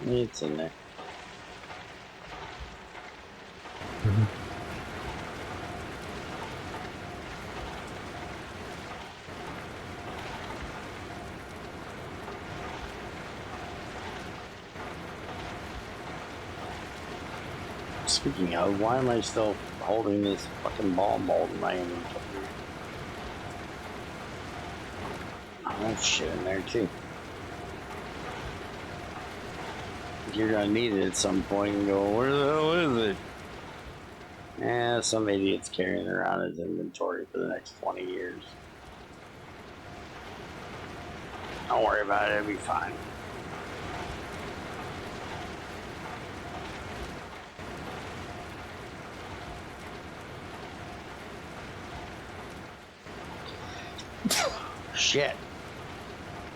It's in there. Mm-hmm. Speaking of, why am I still holding this fucking ball mold in my inventory? Oh, that's shit in there too. You're gonna need it at some point and go, where the hell is it? Some idiot's carrying it around his inventory for the next 20 years. Don't worry about it, it'll be fine. Shit.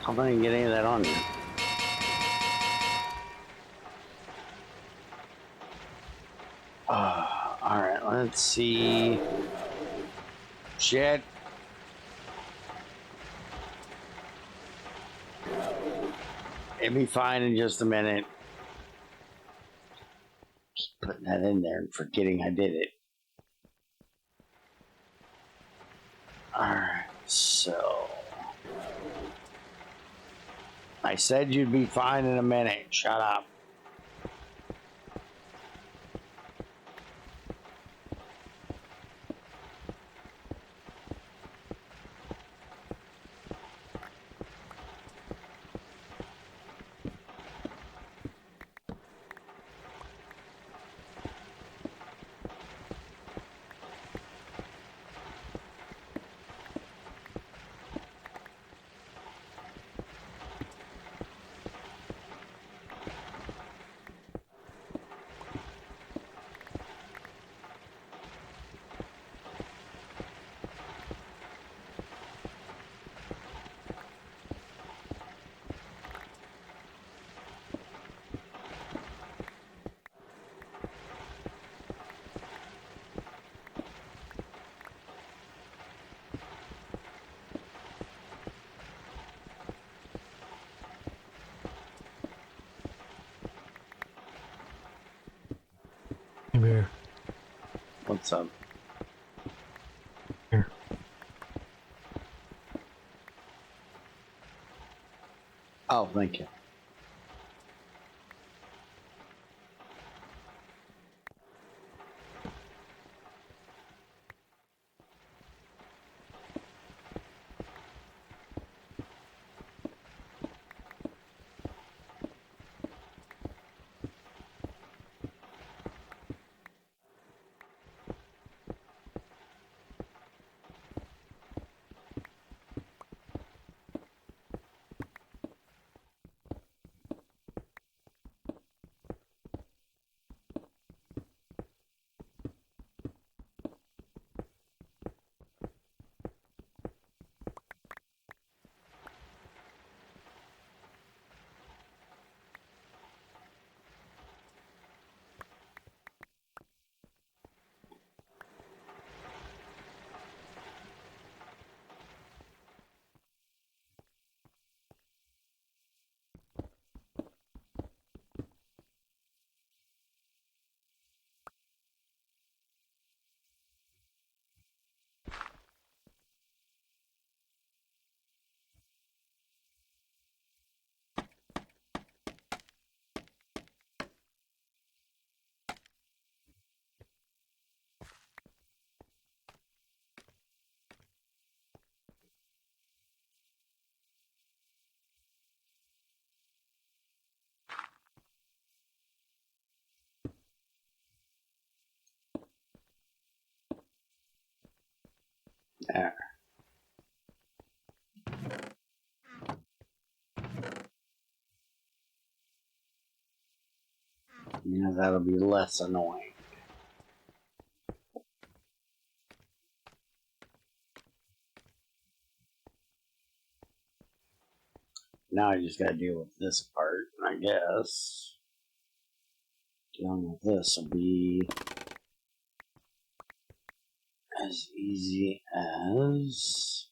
Hope I didn't get any of that on you. Alright, let's see. Shit. It'll be fine in just a minute. Keep putting that in there and forgetting I did it. Alright, so. I said you'd be fine in a minute. Shut up. Hey, Bear. What's up? Here. Oh, thank you. There. Yeah, that'll be less annoying. Now I just gotta deal with this part, I guess. Dealing with this will be as easy as...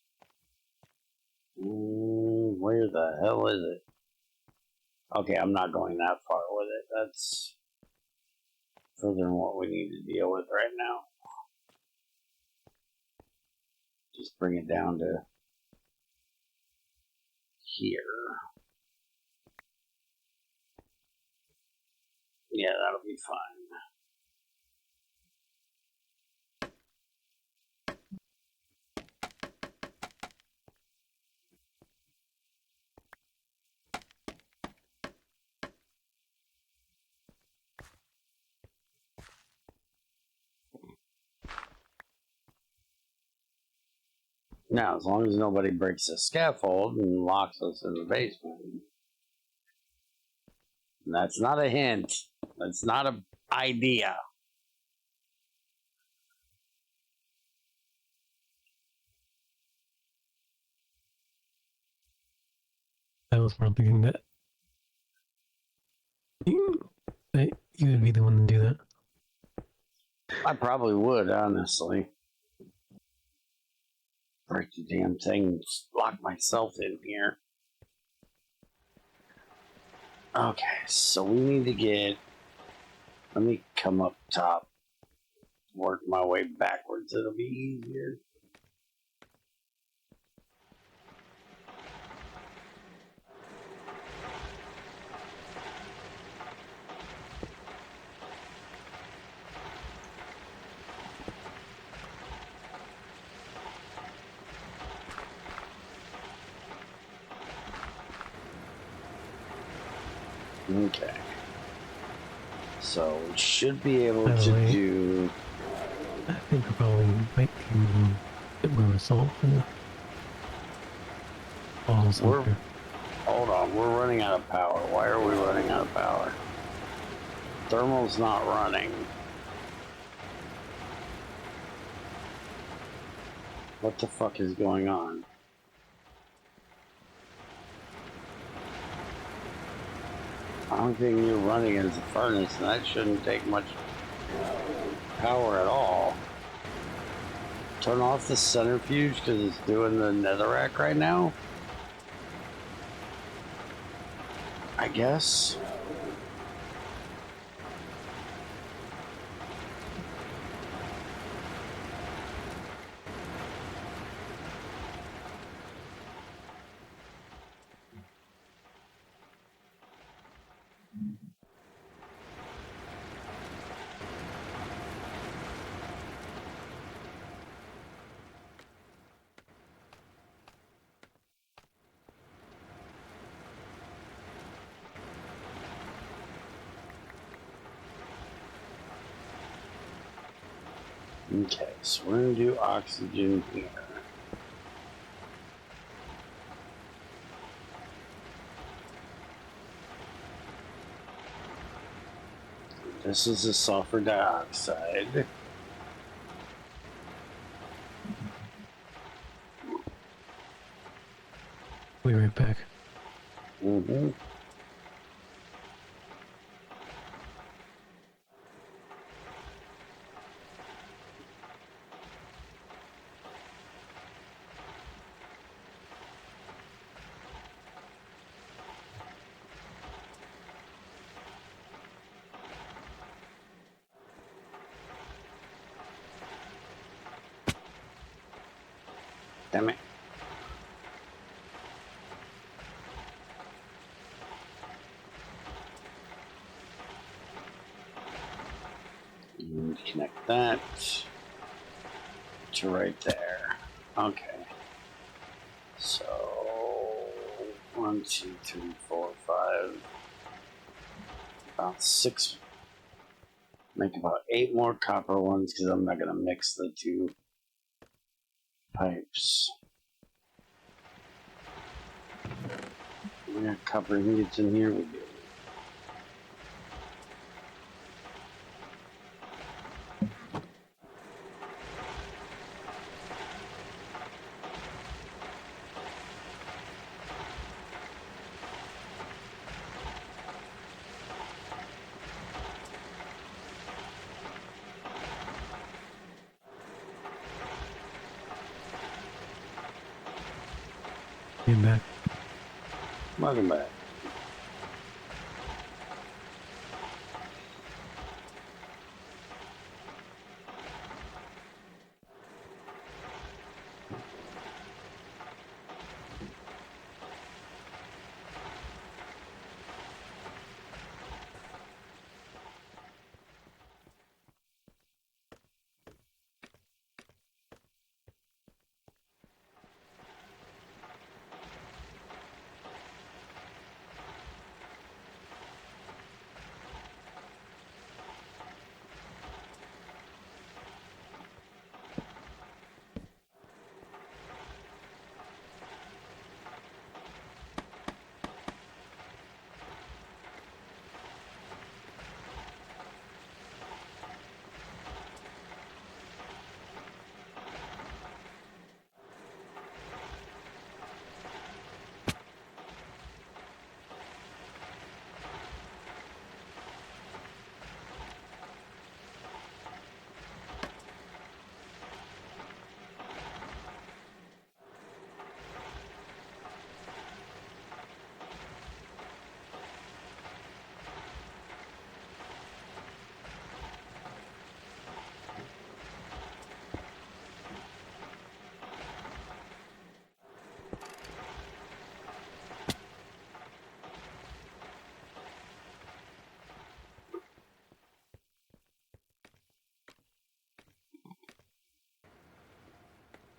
where the hell is it? Okay, I'm not going that far with it. That's further than what we need to deal with right now. Just bring it down to here. Yeah, that'll be fine. Now, as long as nobody breaks the scaffold and locks us in the basement. And that's not a hint. That's not an idea. I was more thinking that you would be the one to do that. I probably would, honestly. Break the damn thing, lock myself in here. Okay, so we need to get... Let me come up top. Work my way backwards. It'll be easier. Okay. So we should be able By the to way, do... I think we probably might be moving a bit more of a salt for the balls up here. Hold on, we're running out of power. Why are we running out of power? Thermal's not running. What the fuck is going on? The only thing you're running is the furnace, and that shouldn't take much power at all. Turn off the centrifuge because it's doing the netherrack right now? I guess. Okay, so we're going to do oxygen here. This is the sulfur dioxide. We'll be right back. Mm-hmm. Damn it. And connect that to right there. Okay. So 1, 2, 3, 4, 5. About 6. Make about 8 more copper ones because I'm not going to mix the two. pipes. We got copper ingots in here. We do. Came back. Welcome back.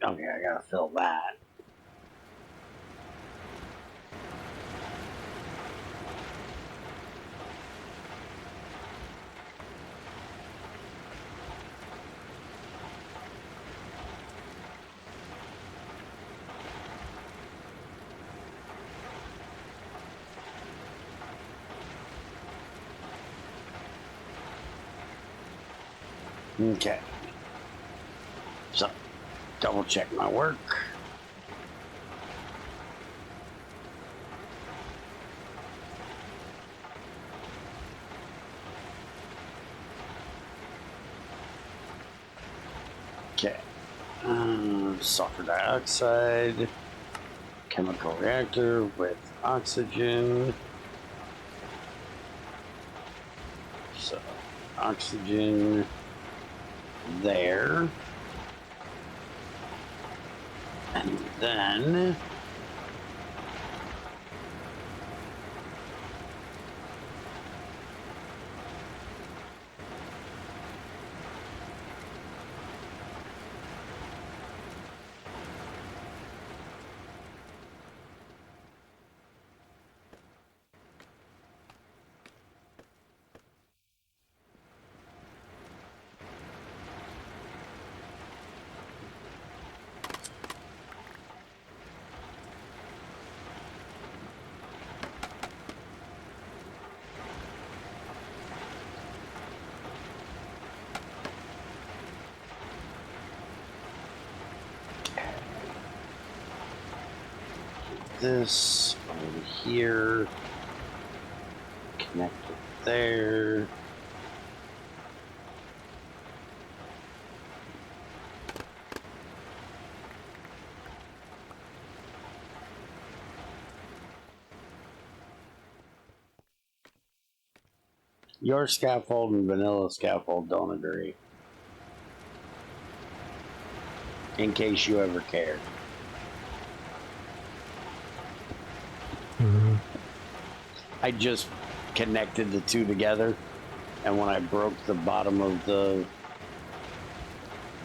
Okay, I gotta fill that. Okay. So, double check my work. Okay. Sulfur dioxide, chemical reactor with oxygen. So, oxygen there. And then this over here, connect it there. Your scaffold and vanilla scaffold don't agree. In case you ever cared. I just connected the two together, and when I broke the bottom of the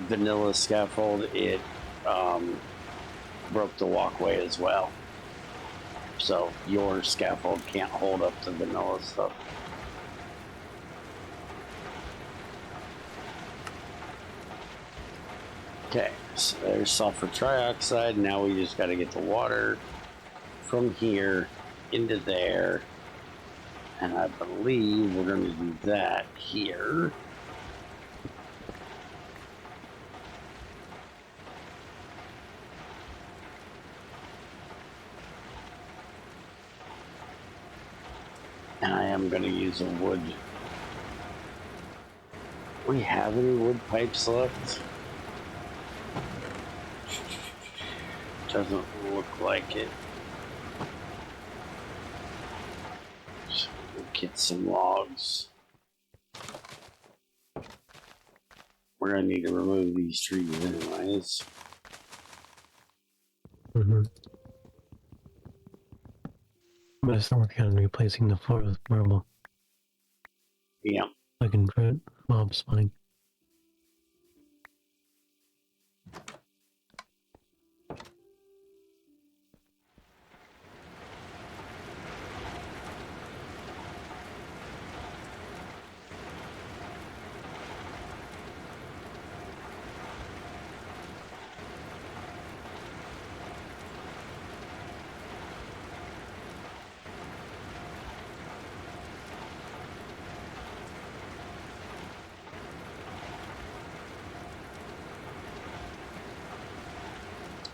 vanilla scaffold, it broke the walkway as well. So your scaffold can't hold up the vanilla stuff. Okay, so there's sulfur trioxide. Now we just got to get the water from here into there. And I believe we're going to do that here. And I am going to use a wood. We have any wood pipes left? Doesn't look like it. So we'll get some logs. We're gonna need to remove these trees anyways. Mm-hmm. I'm gonna start working on replacing the floor with marble. Yeah. I can prevent mob spawning.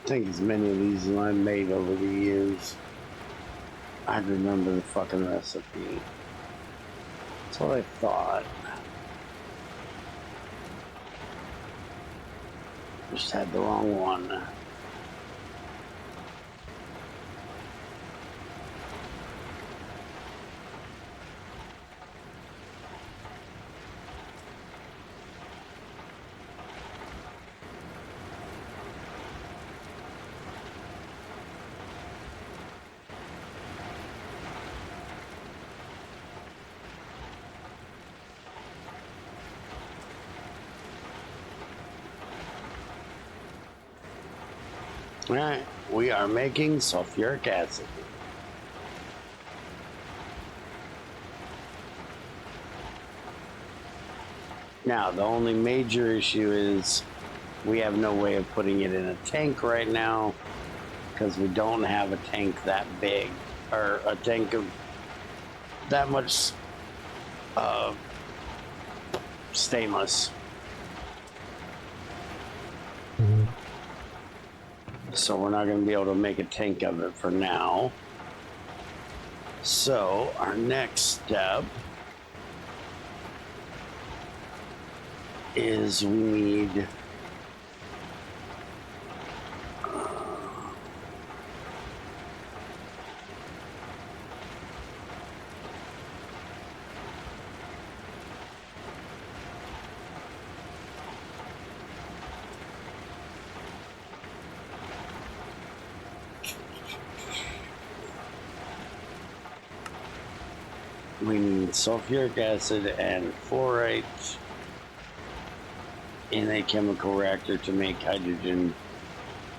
I think as many of these as I made over the years, I'd remember the fucking recipe. That's what I thought. Just had the wrong one. Alright, we are making sulfuric acid. Now, the only major issue is we have no way of putting it in a tank right now because we don't have a tank that big or a tank of that much stainless. Mm-hmm. So we're not going to be able to make a tank of it for now. So our next step is we need sulfuric acid and fluorite in a chemical reactor to make hydrogen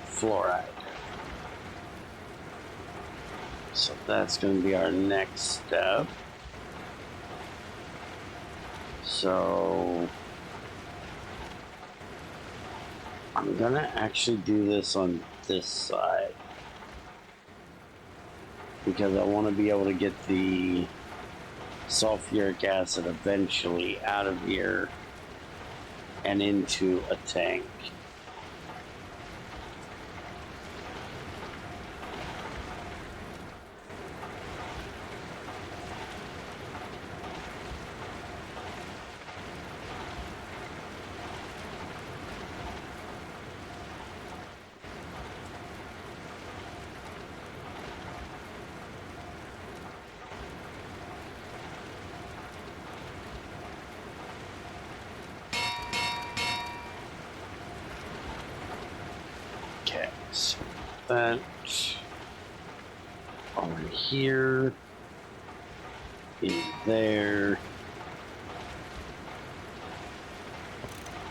fluoride. So that's going to be our next step. So I'm going to actually do this on this side because I want to be able to get the sulfuric acid eventually out of here and into a tank. Okay, so that over here is there.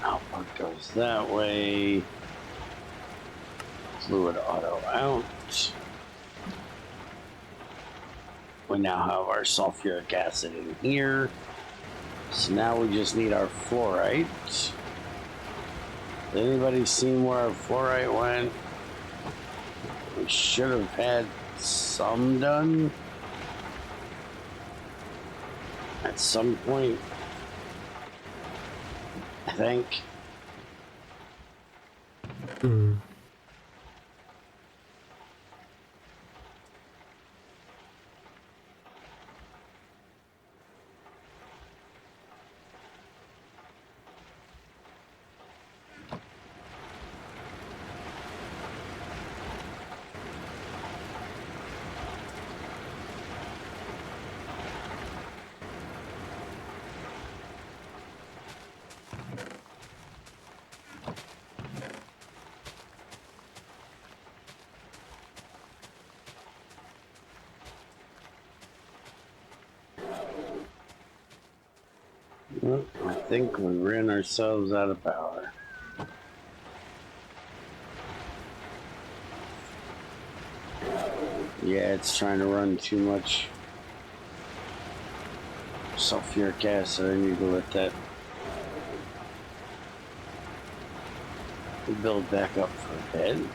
Output goes that way. Fluid auto out. We now have our sulfuric acid in here. So now we just need our fluorite. Has anybody seen where our fluorite went? We should have had some done at some point, I think. Hmm. Well, I think we ran ourselves out of power. Yeah, it's trying to run too much sulfuric acid. I need to let that build back up for a bit.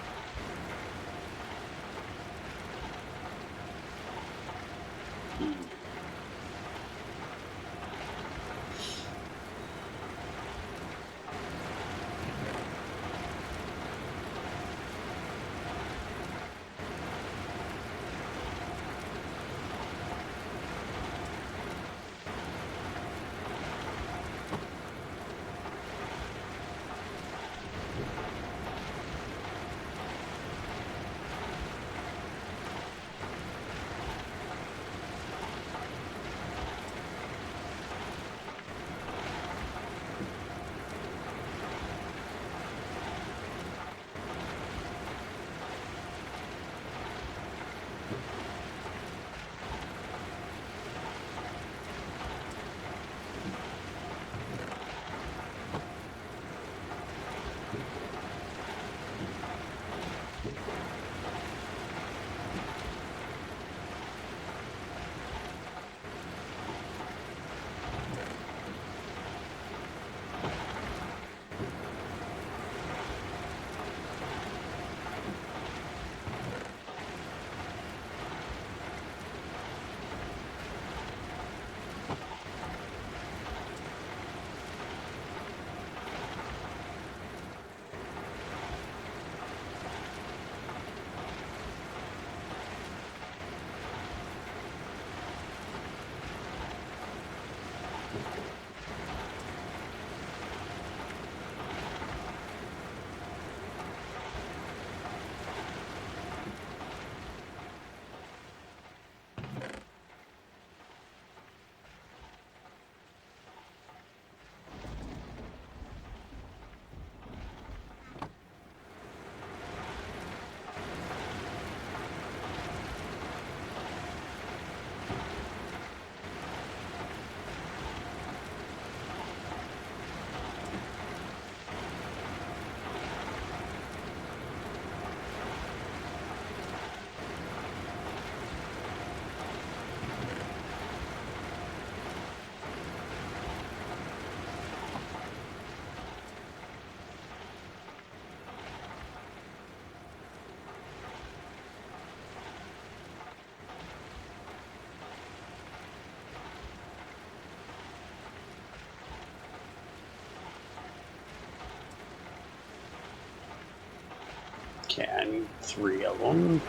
Okay, I need 3 of them.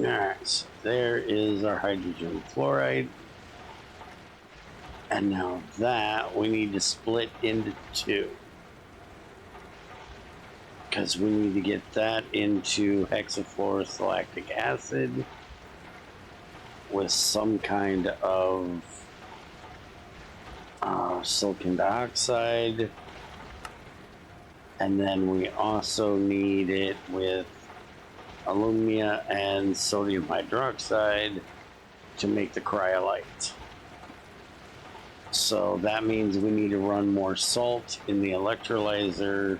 Alright, so there is our hydrogen fluoride. And now that we need to split into 2. Because we need to get that into hexafluorosilactic acid. with some kind of silicon dioxide, and then we also need it with alumina and sodium hydroxide to make the cryolite. So that means we need to run more salt in the electrolyzer,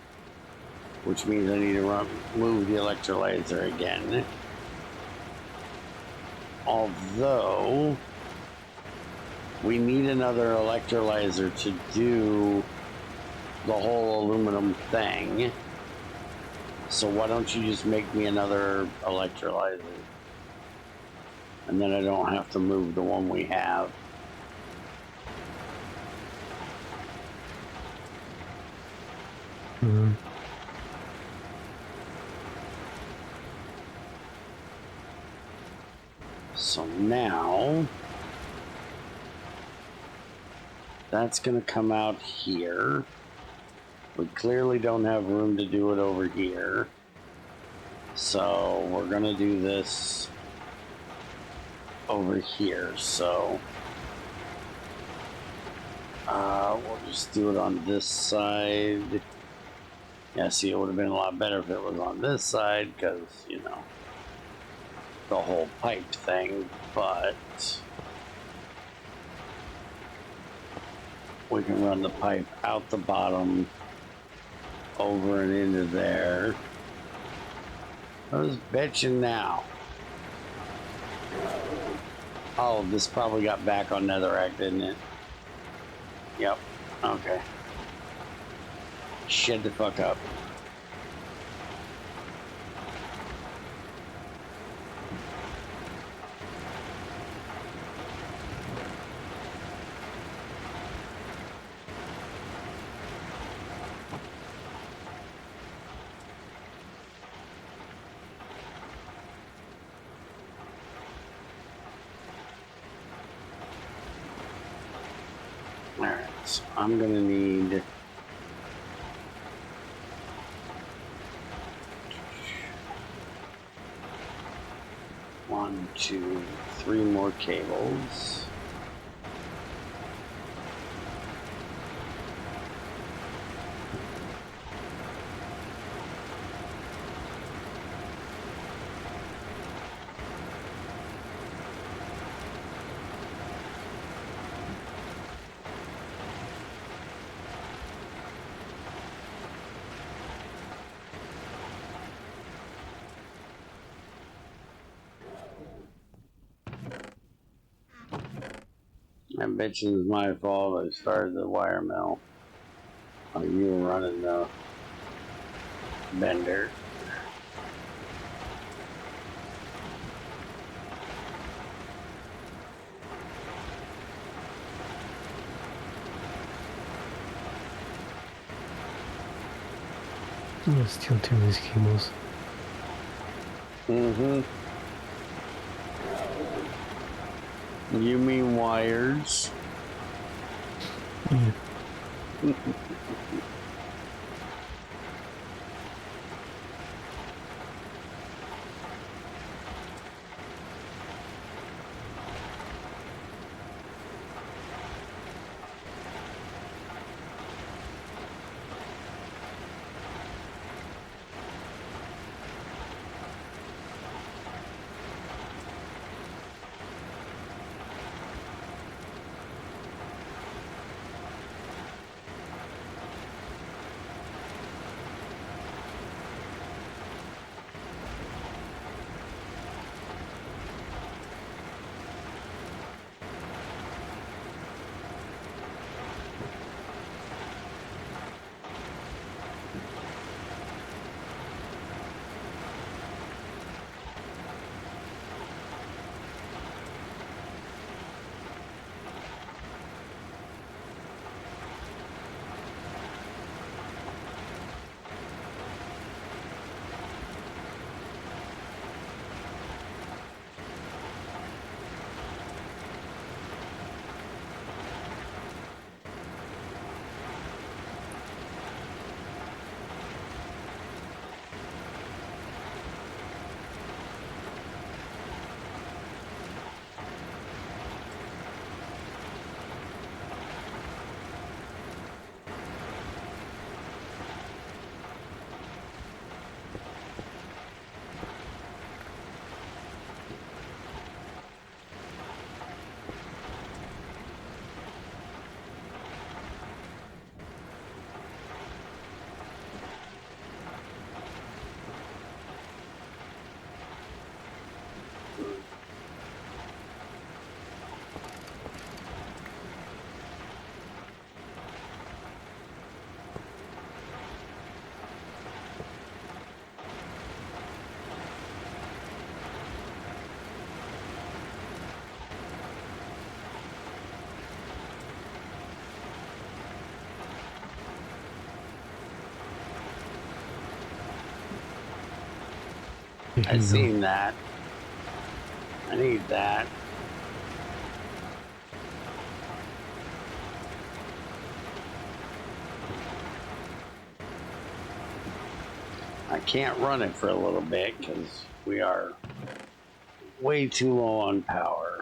which means I need to move the electrolyzer again. Although we need another electrolyzer to do the whole aluminum thing. So why don't you just make me another electrolyzer? And then I don't have to move the one we have. Mm-hmm. So now that's going to come out here. We clearly don't have room to do it over here. So we're going to do this over here. So we'll just do it on this side. Yeah, see, it would have been a lot better if it was on this side because, you know, the whole pipe thing, but we can run the pipe out the bottom, over and into there. Who's bitching now? Oh, this probably got back on Netherrack, didn't it? Yep. Okay. Shut the fuck up. Alright, so I'm gonna need one, two, three more cables. I bet you it was my fault. I started the wire mill. Oh, you were running the bender. Yeah, still too many cables. Mm-hmm. You mean wires? Yeah. Here I you go. seen that. I need that. I can't run it for a little bit because we are way too low on power.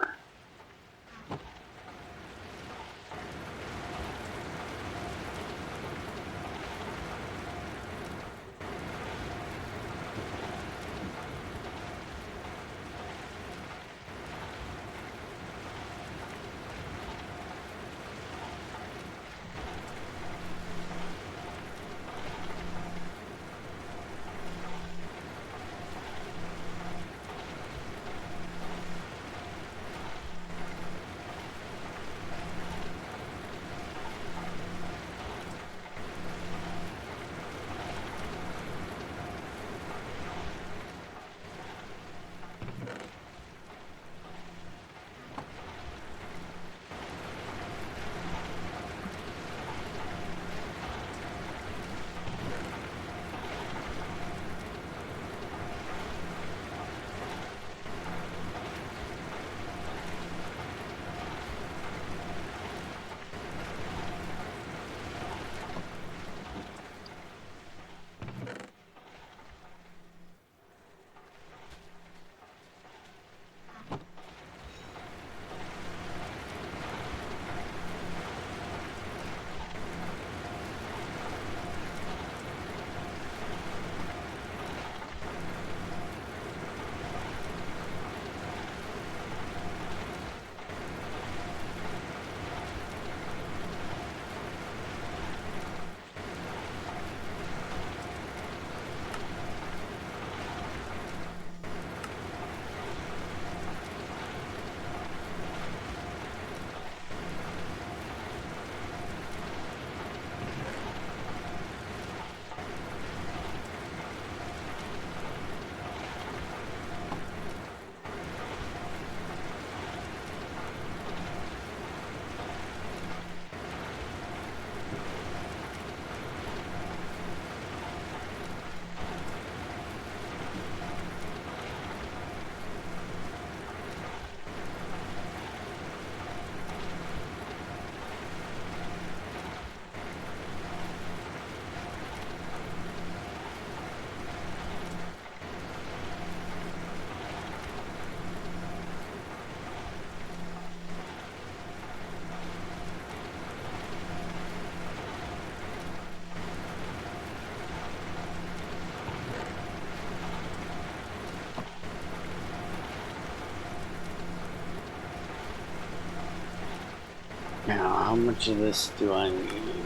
Now, how much of this do I need?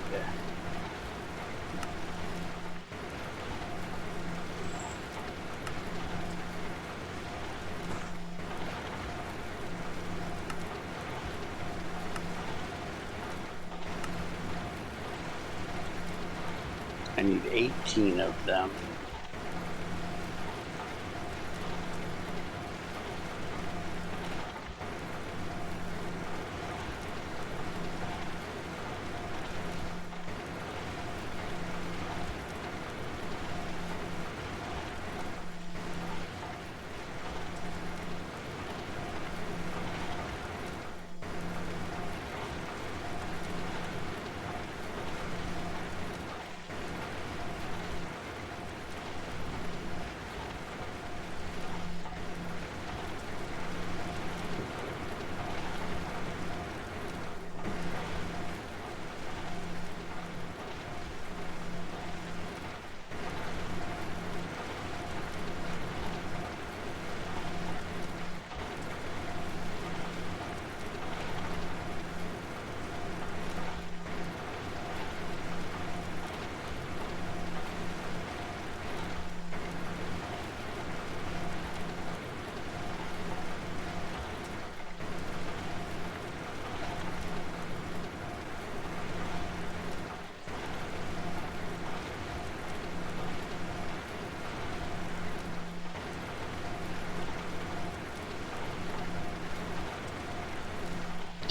I need 18 of them.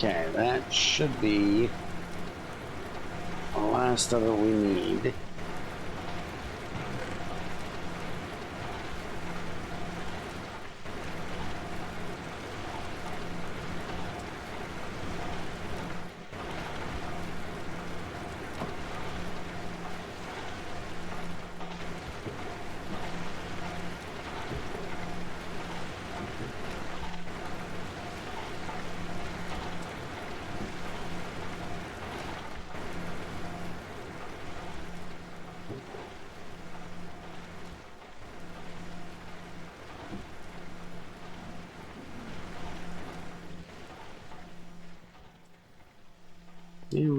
Okay, that should be the last of it we need.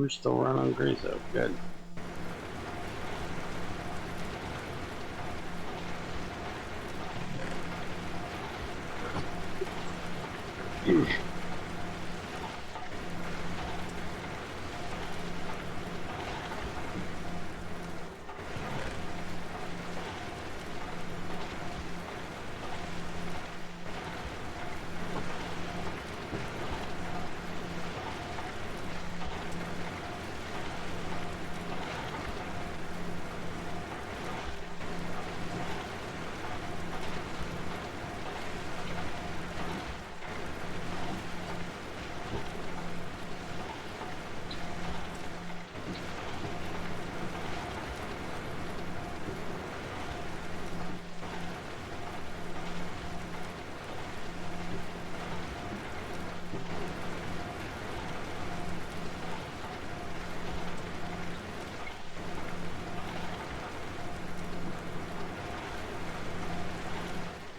we're still running Greaso. Good.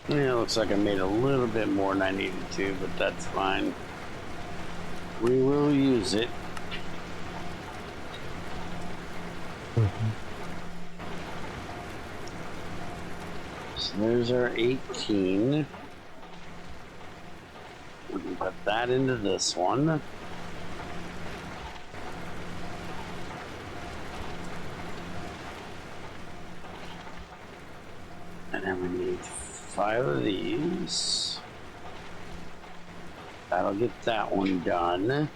Yeah, looks like I made a little bit more than I needed to, but that's fine. We will use it. So there's our 18. We can put that into this one. And then we need 5 of these. That'll get that one done.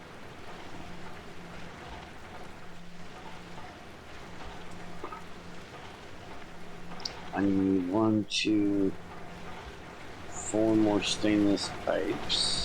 I need 1, 2, 4 more stainless pipes.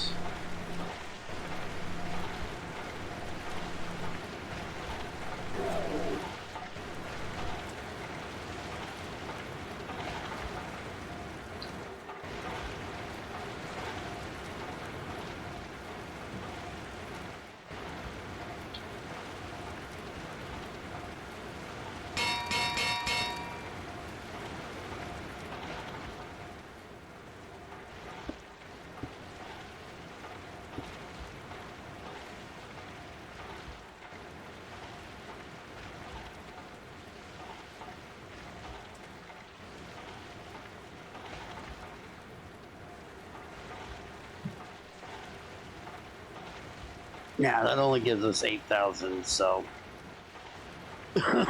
Yeah, that only gives us 8,000, so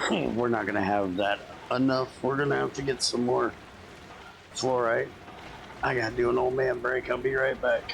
we're not going to have that enough. We're going to have to get some more fluorite. I got to do an old man break. I'll be right back.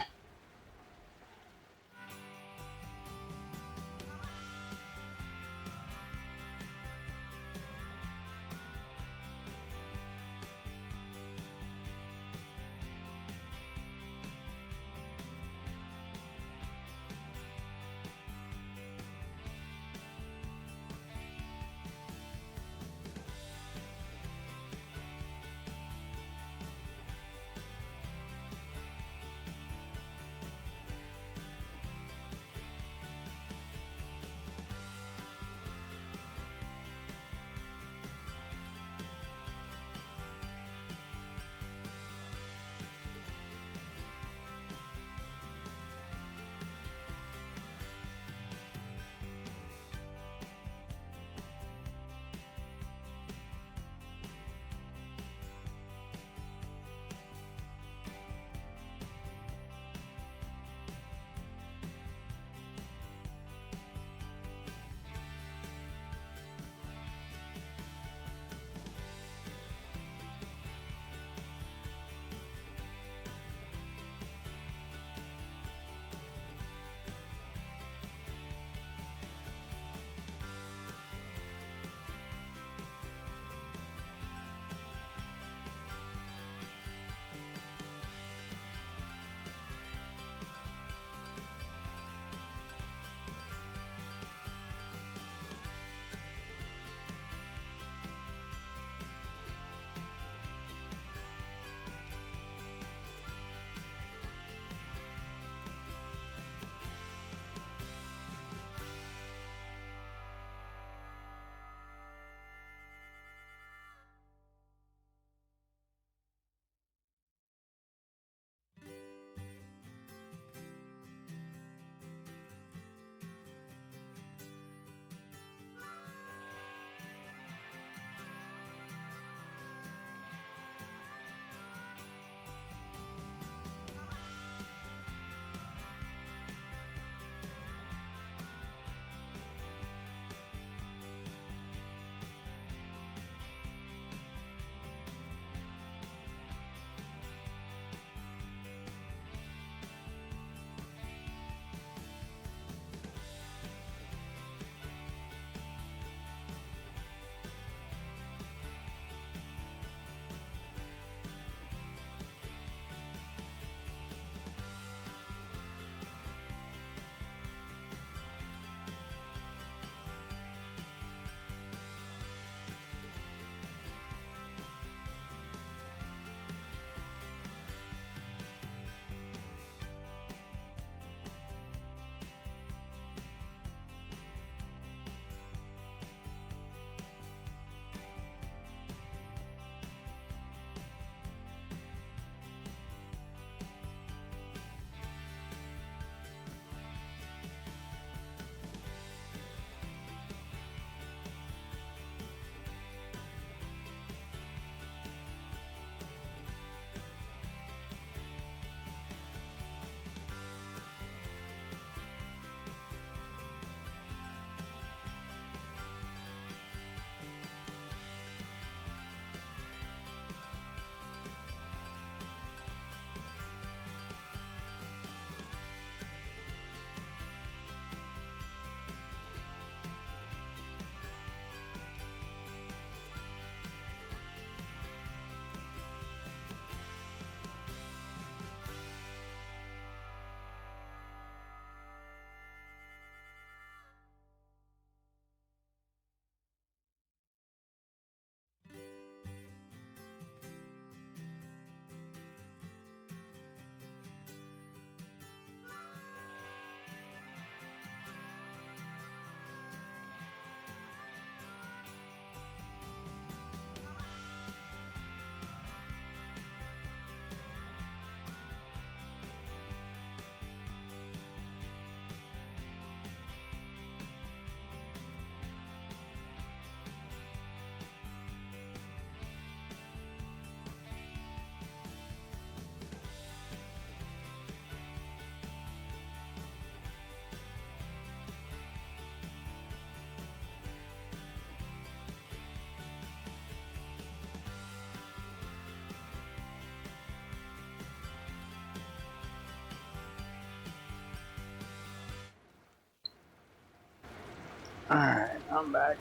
Alright, I'm back.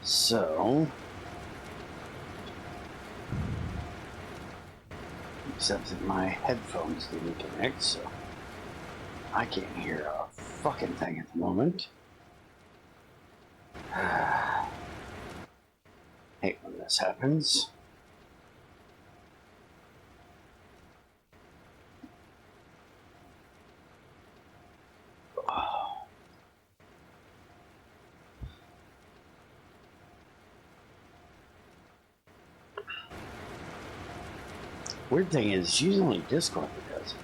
So, except that my headphones didn't connect, so I can't hear a fucking thing at the moment. Hate when this happens. Weird thing is, it's usually Discord that does it.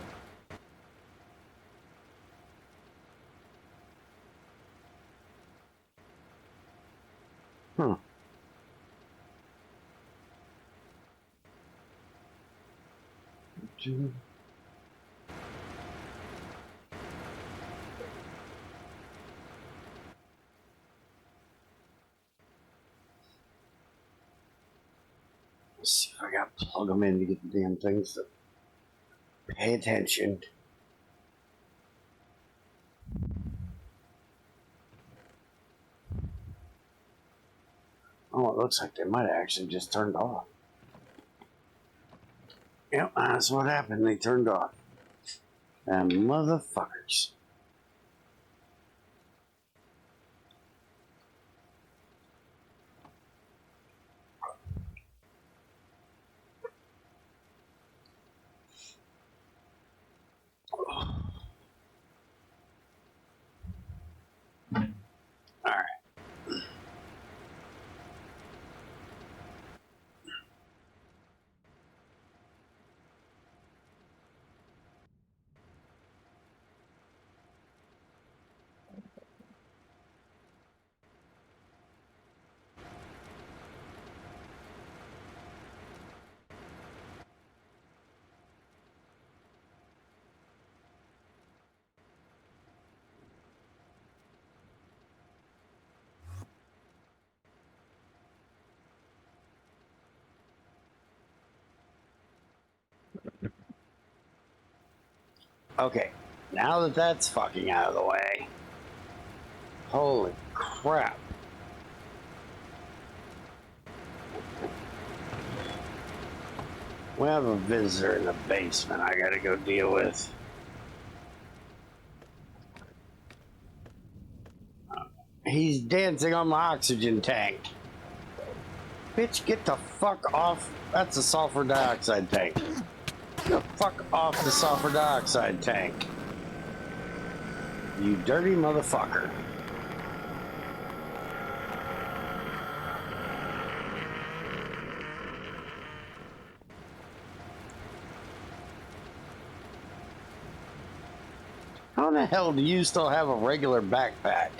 Huh. Let's see if I got to plug them in to get the damn things to pay attention. Oh, it looks like they might have actually just turned off. Yep, that's what happened. They turned off. And motherfuckers. Alright. Okay, now that that's fucking out of the way. Holy crap. We have a visitor in the basement I gotta go deal with. He's dancing on my oxygen tank. Bitch, get the fuck off. That's a sulfur dioxide tank. Get the fuck off the sulfur dioxide tank. You dirty motherfucker. How in the hell do you still have a regular backpack?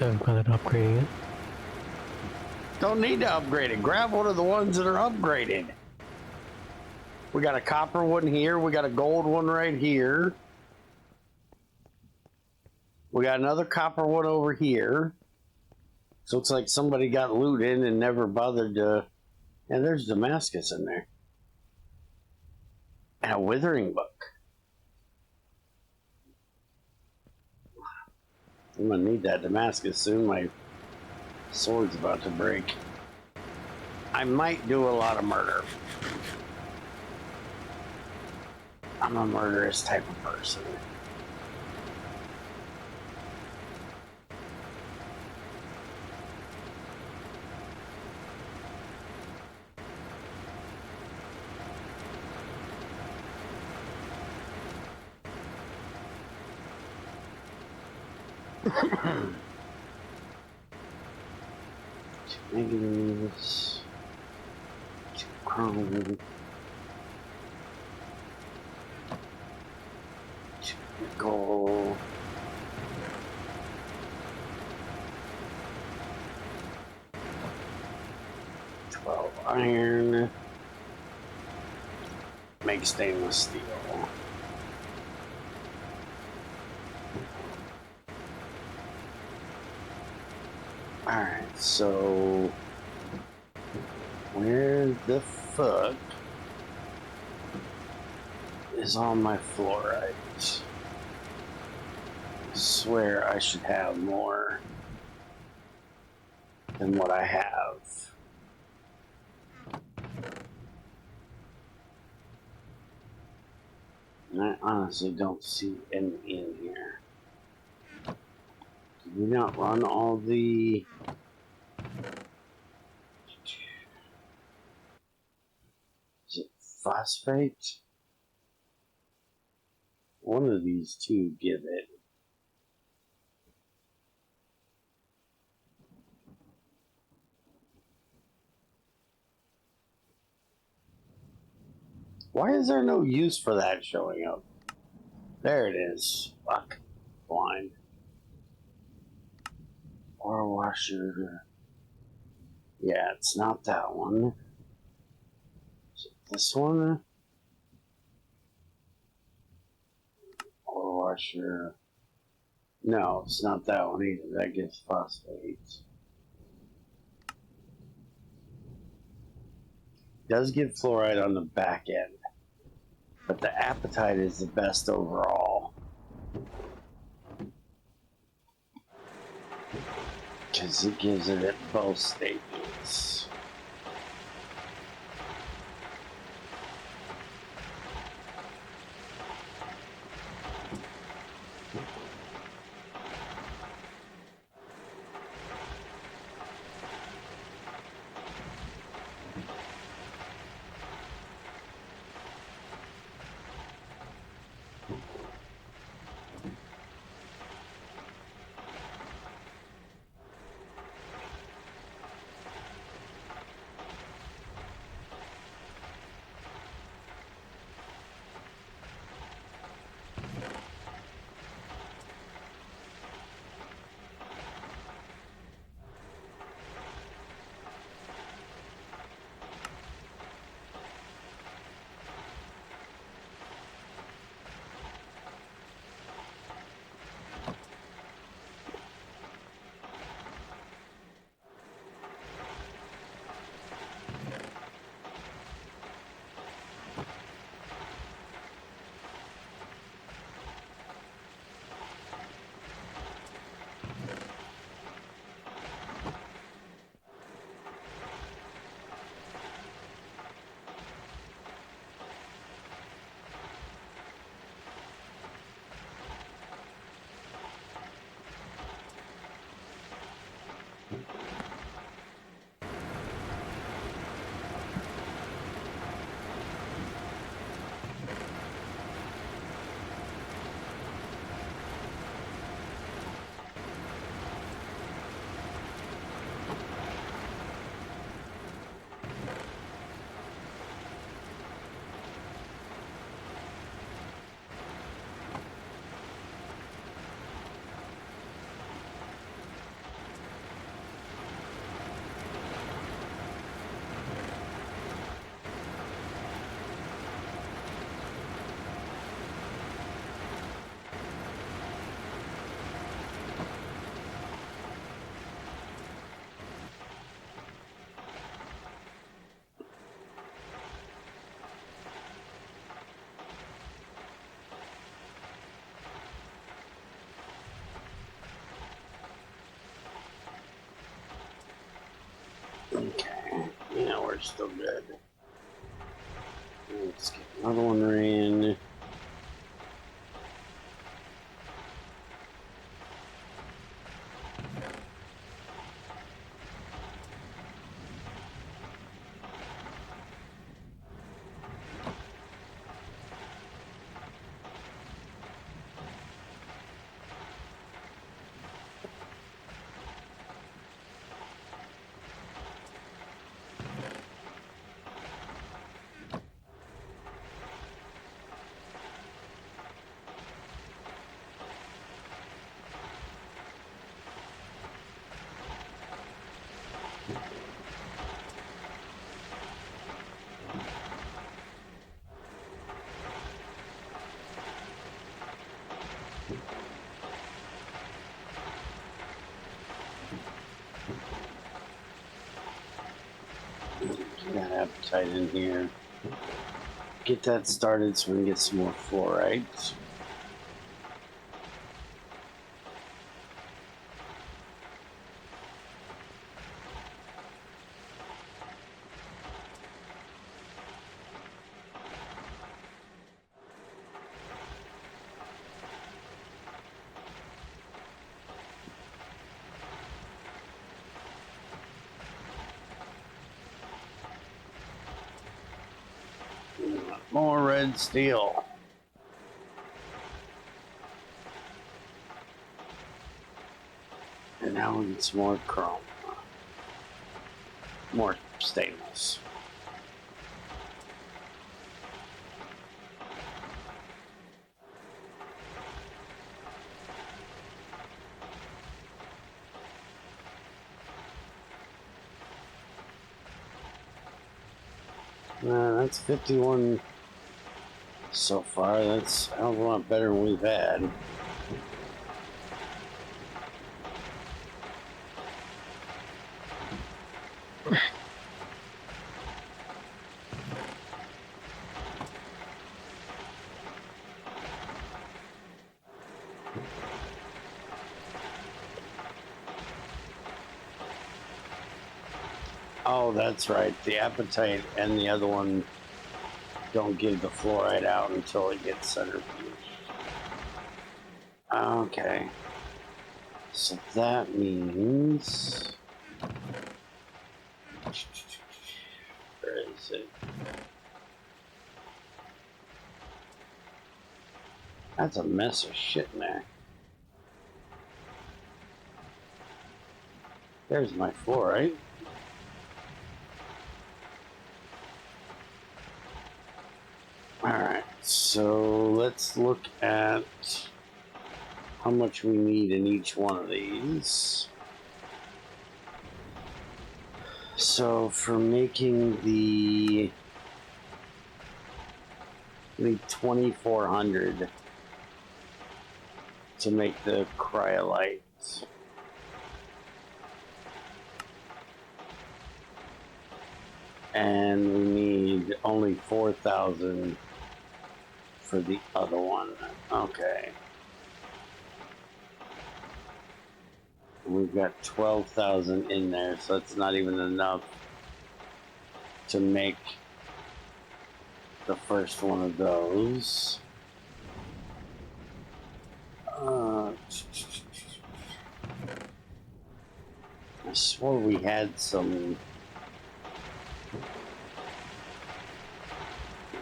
I'm planning on upgrading it. Don't need to upgrade it. Grab one of the ones that are upgraded. We got a copper one here. We got a gold one right here. We got another copper one over here. So it looks like somebody got loot in and never bothered to... And there's Damascus in there. And a withering book. I'm gonna need that Damascus soon. My sword's about to break. I might do a lot of murder. I'm a murderous type of person. Two negatives. Two chrome. Two nickel. Iron. Make stainless steel. So, where the fuck is all my fluorite? I swear I should have more than what I have. And I honestly don't see any in here. Did we not run all the... Is it phosphate? One of these two give it. Why is there no use for that showing up? There it is. Fuck. Blind. Or washer. Yeah, it's not that one. Is it this one? Or washer. No, it's not that one either. That gives phosphate. Does give fluoride on the back end. But the appetite is the best overall. Because it gives it at both stages. Okay, yeah, we're still good. Let's get another one ran. apatite in here. Get that started so we can get some more fluorite. More red steel. And now we get some more chrome. More stainless. That's 51 so far. That's a hell of a lot better than we've had. Oh, that's right. The apatite and the other one don't give the fluoride out until it gets centrifuged. Okay. So that means... Where is it? That's a mess of shit in there. There's my fluoride. Alright, so let's look at how much we need in each one of these. So for making the 2400 to make the cryolite. And we need only 4,000 for the other one. Okay. We've got 12,000 in there, so it's not even enough to make the first one of those. I swore we had some...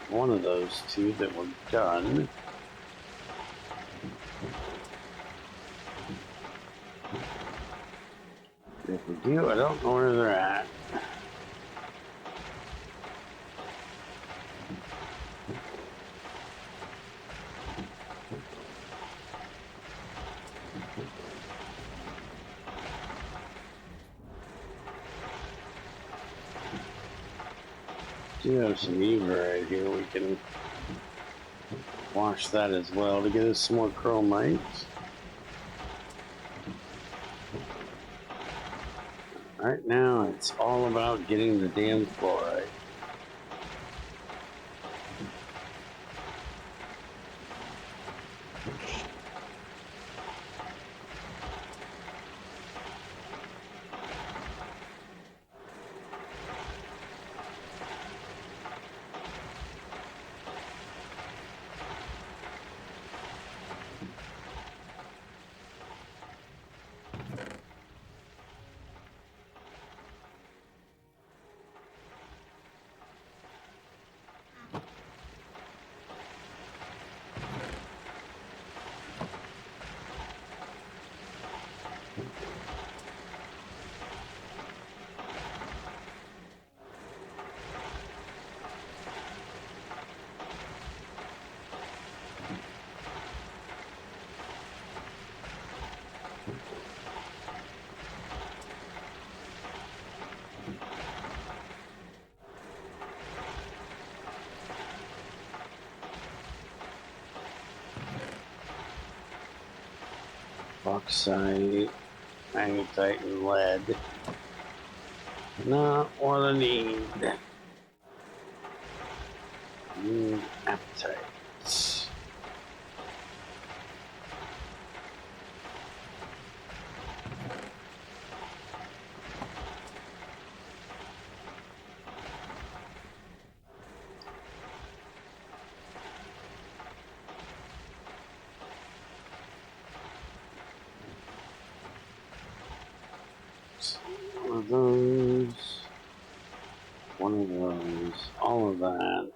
one of those two that were done. If we do, I don't know where they're at. Do have some Eva right here. We can wash that as well to get us some more chromite. Right now, it's all about getting the damn fluoride. Bauxite, magnetite, and lead. Not what I need. Appetite. One of those. One of those. All of that.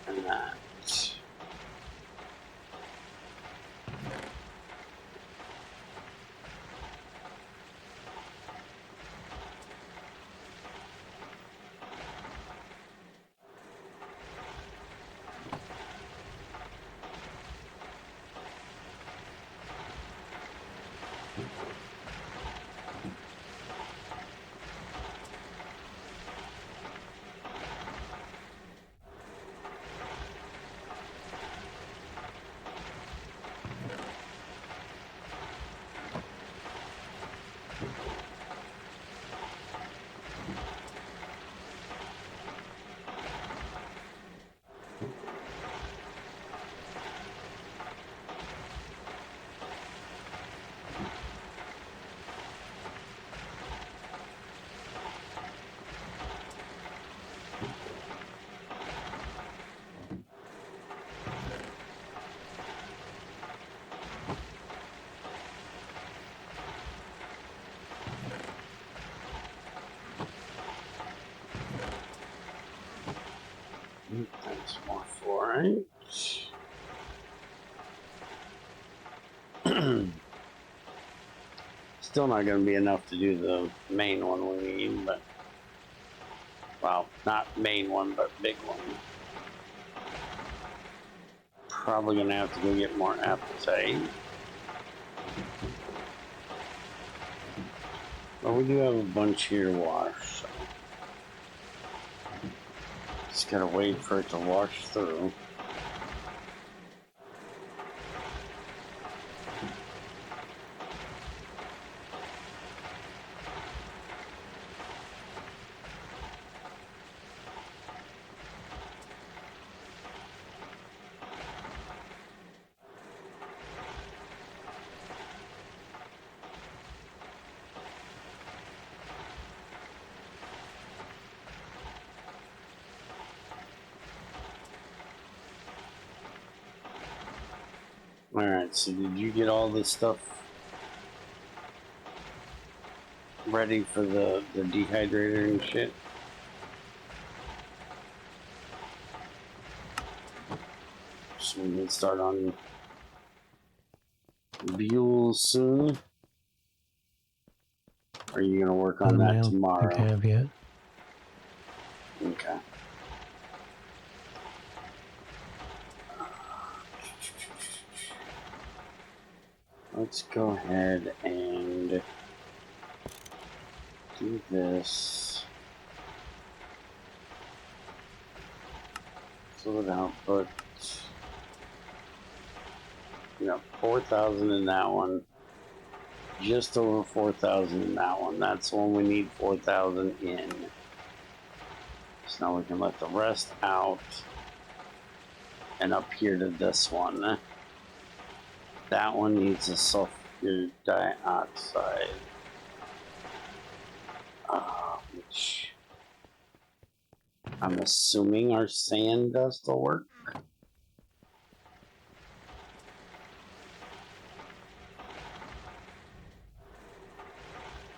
And that. That's more fluorite. Still not going to be enough to do the main one we need, but well, not main one, but big one. Probably going to have to go get more appetite. But we do have a bunch here to wash, so just gotta wait for it to wash through. Alright, so did you get all this stuff ready for the dehydrator and shit? So we can start on Buell soon? Or are you gonna work on that tomorrow? I have yet. Okay. Let's go ahead and do this. Fluid output. You know, 4,000 in that one. Just over 4,000 in that one. That's the one we need 4,000 in. So now we can let the rest out. And up here to this one. That one needs a sulfur dioxide. Which I'm assuming our sand dust will work.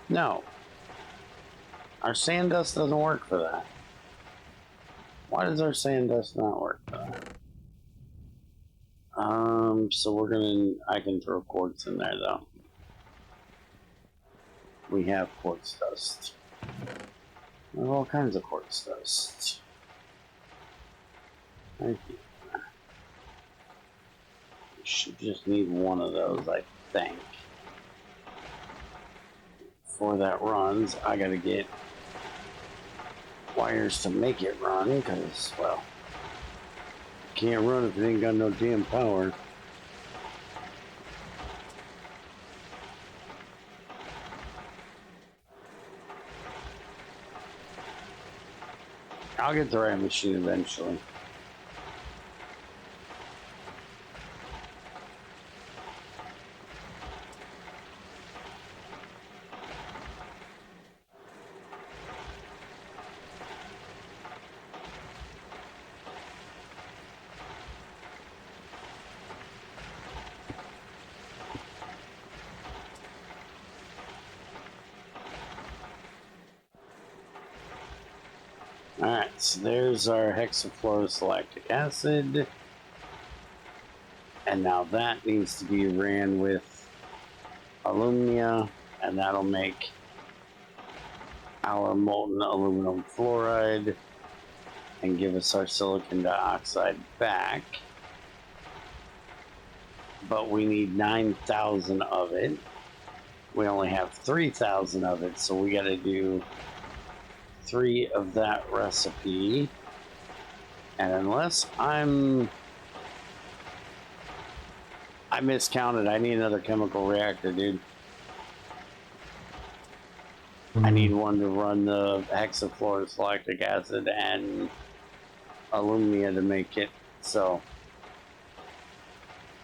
No. Our sand dust doesn't work for that. Why does our sand dust not work for that? So I can throw quartz in there though. We have quartz dust. We have all kinds of quartz dust. Thank you. We should just need one of those, I think. Before that runs, I gotta get wires to make it run, because, well, you can't run if it ain't got no damn power. I'll get the right machine eventually. Alright, so there's our hexafluorosilactic acid. And now that needs to be ran with alumina, and that'll make our molten aluminum fluoride and give us our silicon dioxide back. But we need 9,000 of it. We only have 3,000 of it, so we got to do 3 of that recipe. And unless I miscounted, I need another chemical reactor, dude. I need one to run the hexafluorosilactic acid and alumina to make it, so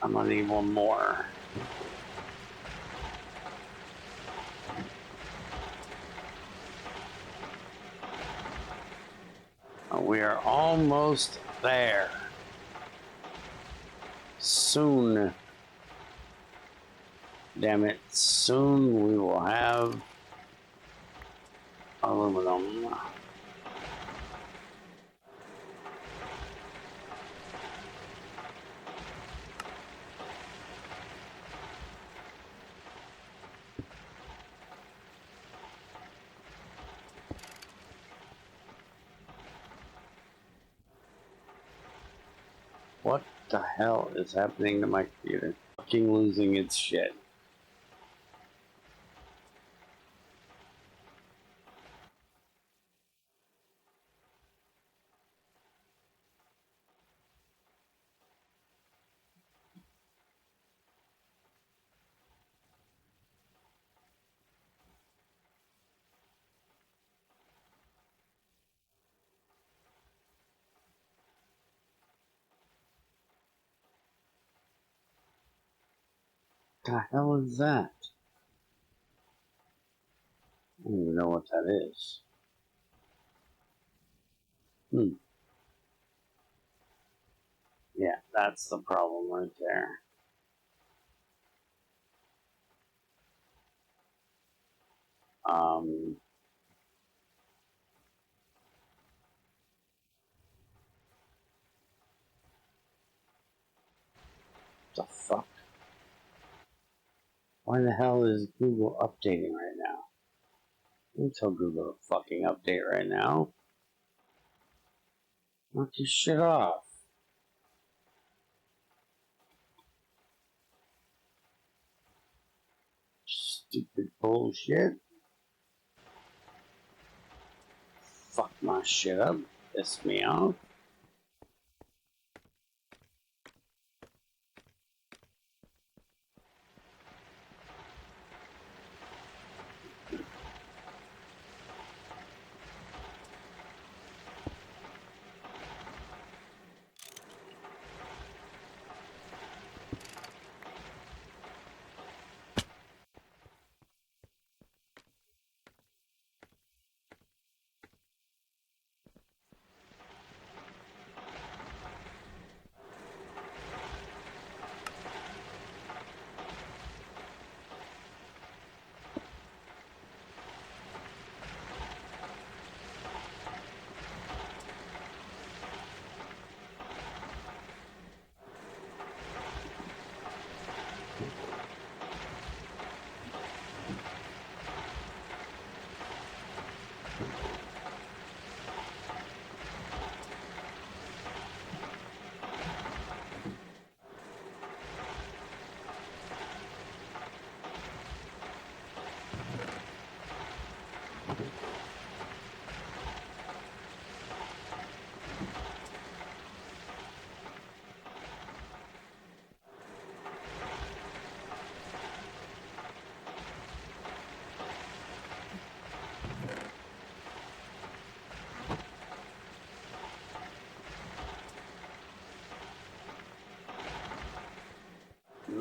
I'm gonna need one more. We are almost there. Soon. Damn it. Soon we will have aluminum. What the hell is happening to my computer? Fucking losing its shit. The hell is that? I don't even know what that is. Yeah, that's the problem right there. Um, the fuck? Why the hell is Google updating right now? Let me tell Google to fucking update right now. Knock your shit off. Stupid bullshit. Fuck my shit up. Piss me off.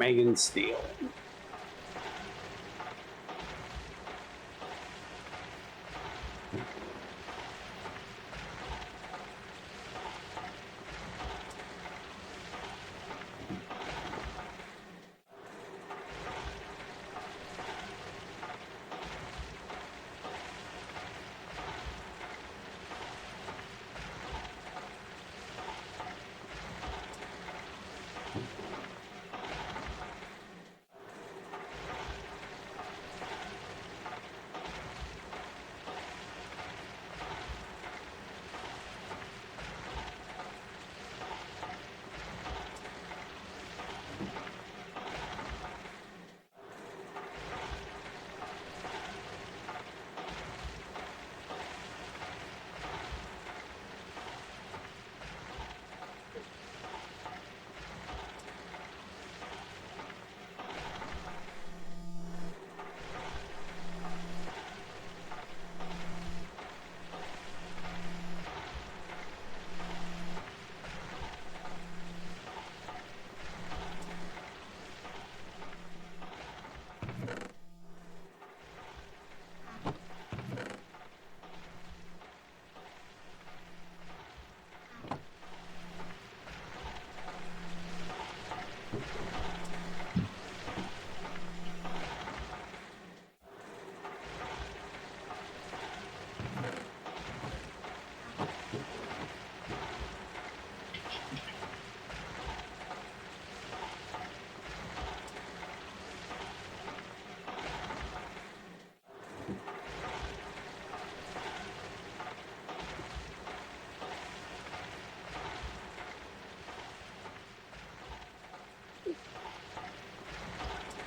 making steel.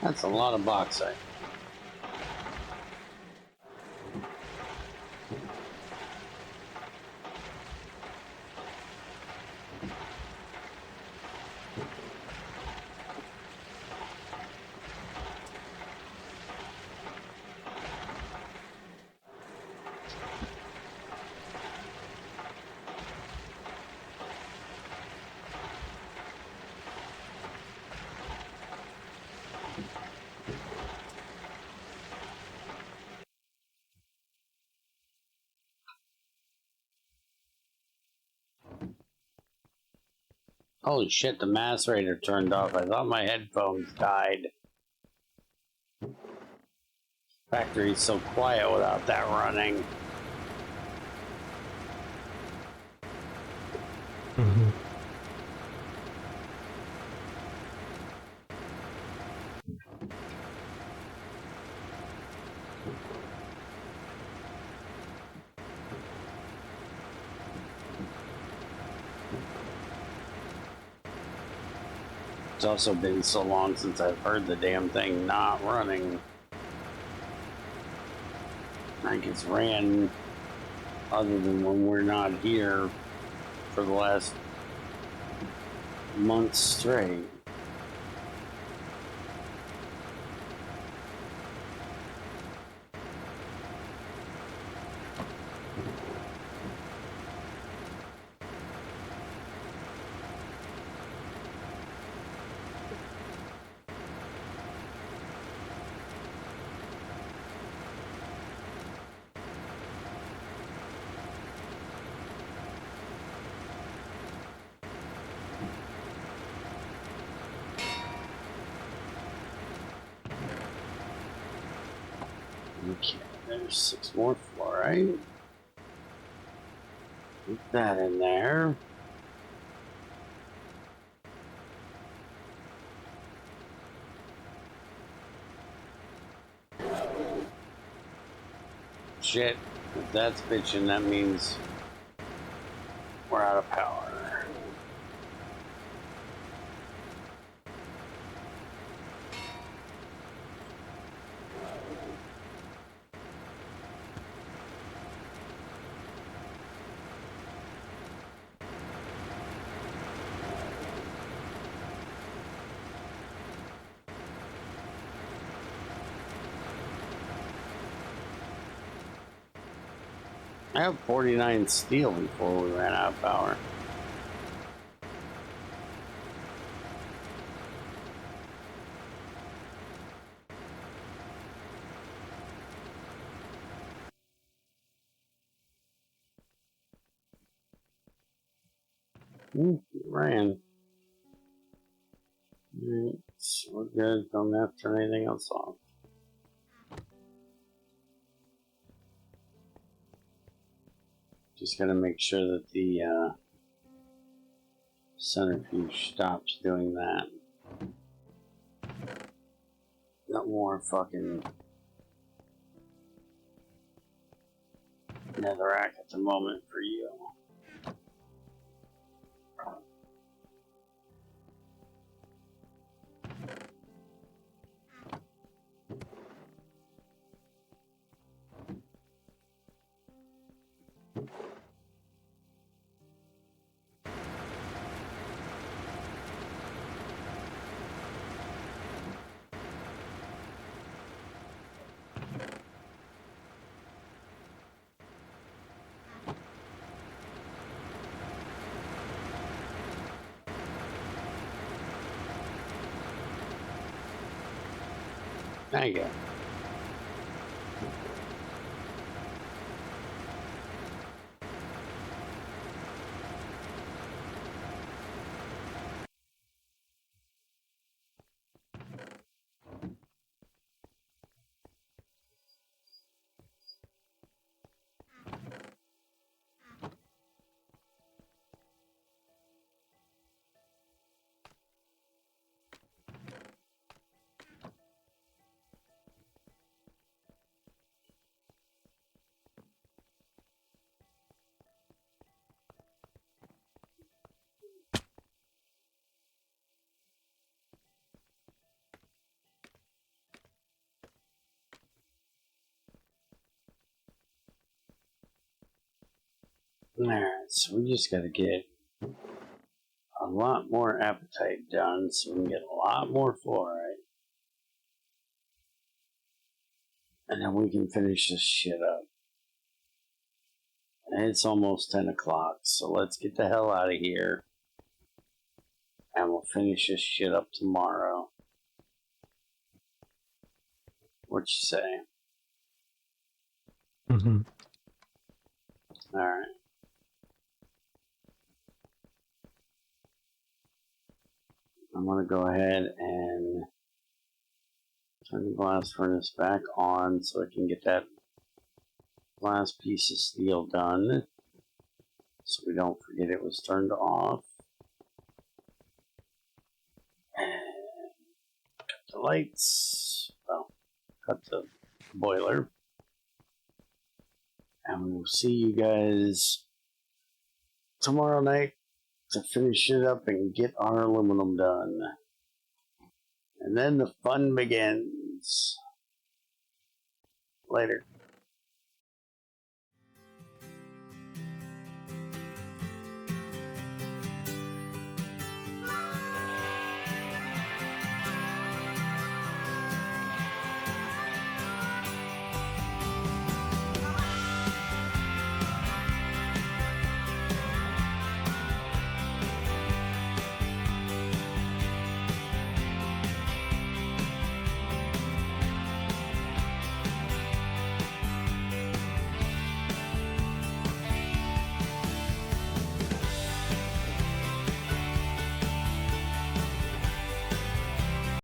That's a lot of bauxite. Holy shit, the macerator turned off. I thought my headphones died. Factory's so quiet without that running. Mm-hmm. It's also been so long since I've heard the damn thing not running. Like it's ran other than when we're not here for the last month straight. Okay, there's 6 more fluorite. Put that in there. Shit, if that's bitching, that means we're out of power. I have 49 steel before we ran out of power. Ran. Alright, so we're good. Don't have to turn anything else off. Just gotta make sure that the centrifuge stops doing that. Got more fucking netherrack at the moment for you. There you go. Alright, so we just gotta get a lot more appetite done so we can get a lot more fluoride. And then we can finish this shit up. And it's almost 10 o'clock, so let's get the hell out of here. And we'll finish this shit up tomorrow. What you say? Mm-hmm. Alright. I'm gonna go ahead and turn the blast furnace back on so I can get that last piece of steel done. So we don't forget it was turned off. And cut the lights. Well, cut the boiler. And we'll see you guys tomorrow night to finish it up and get our aluminum done. And then the fun begins. Later.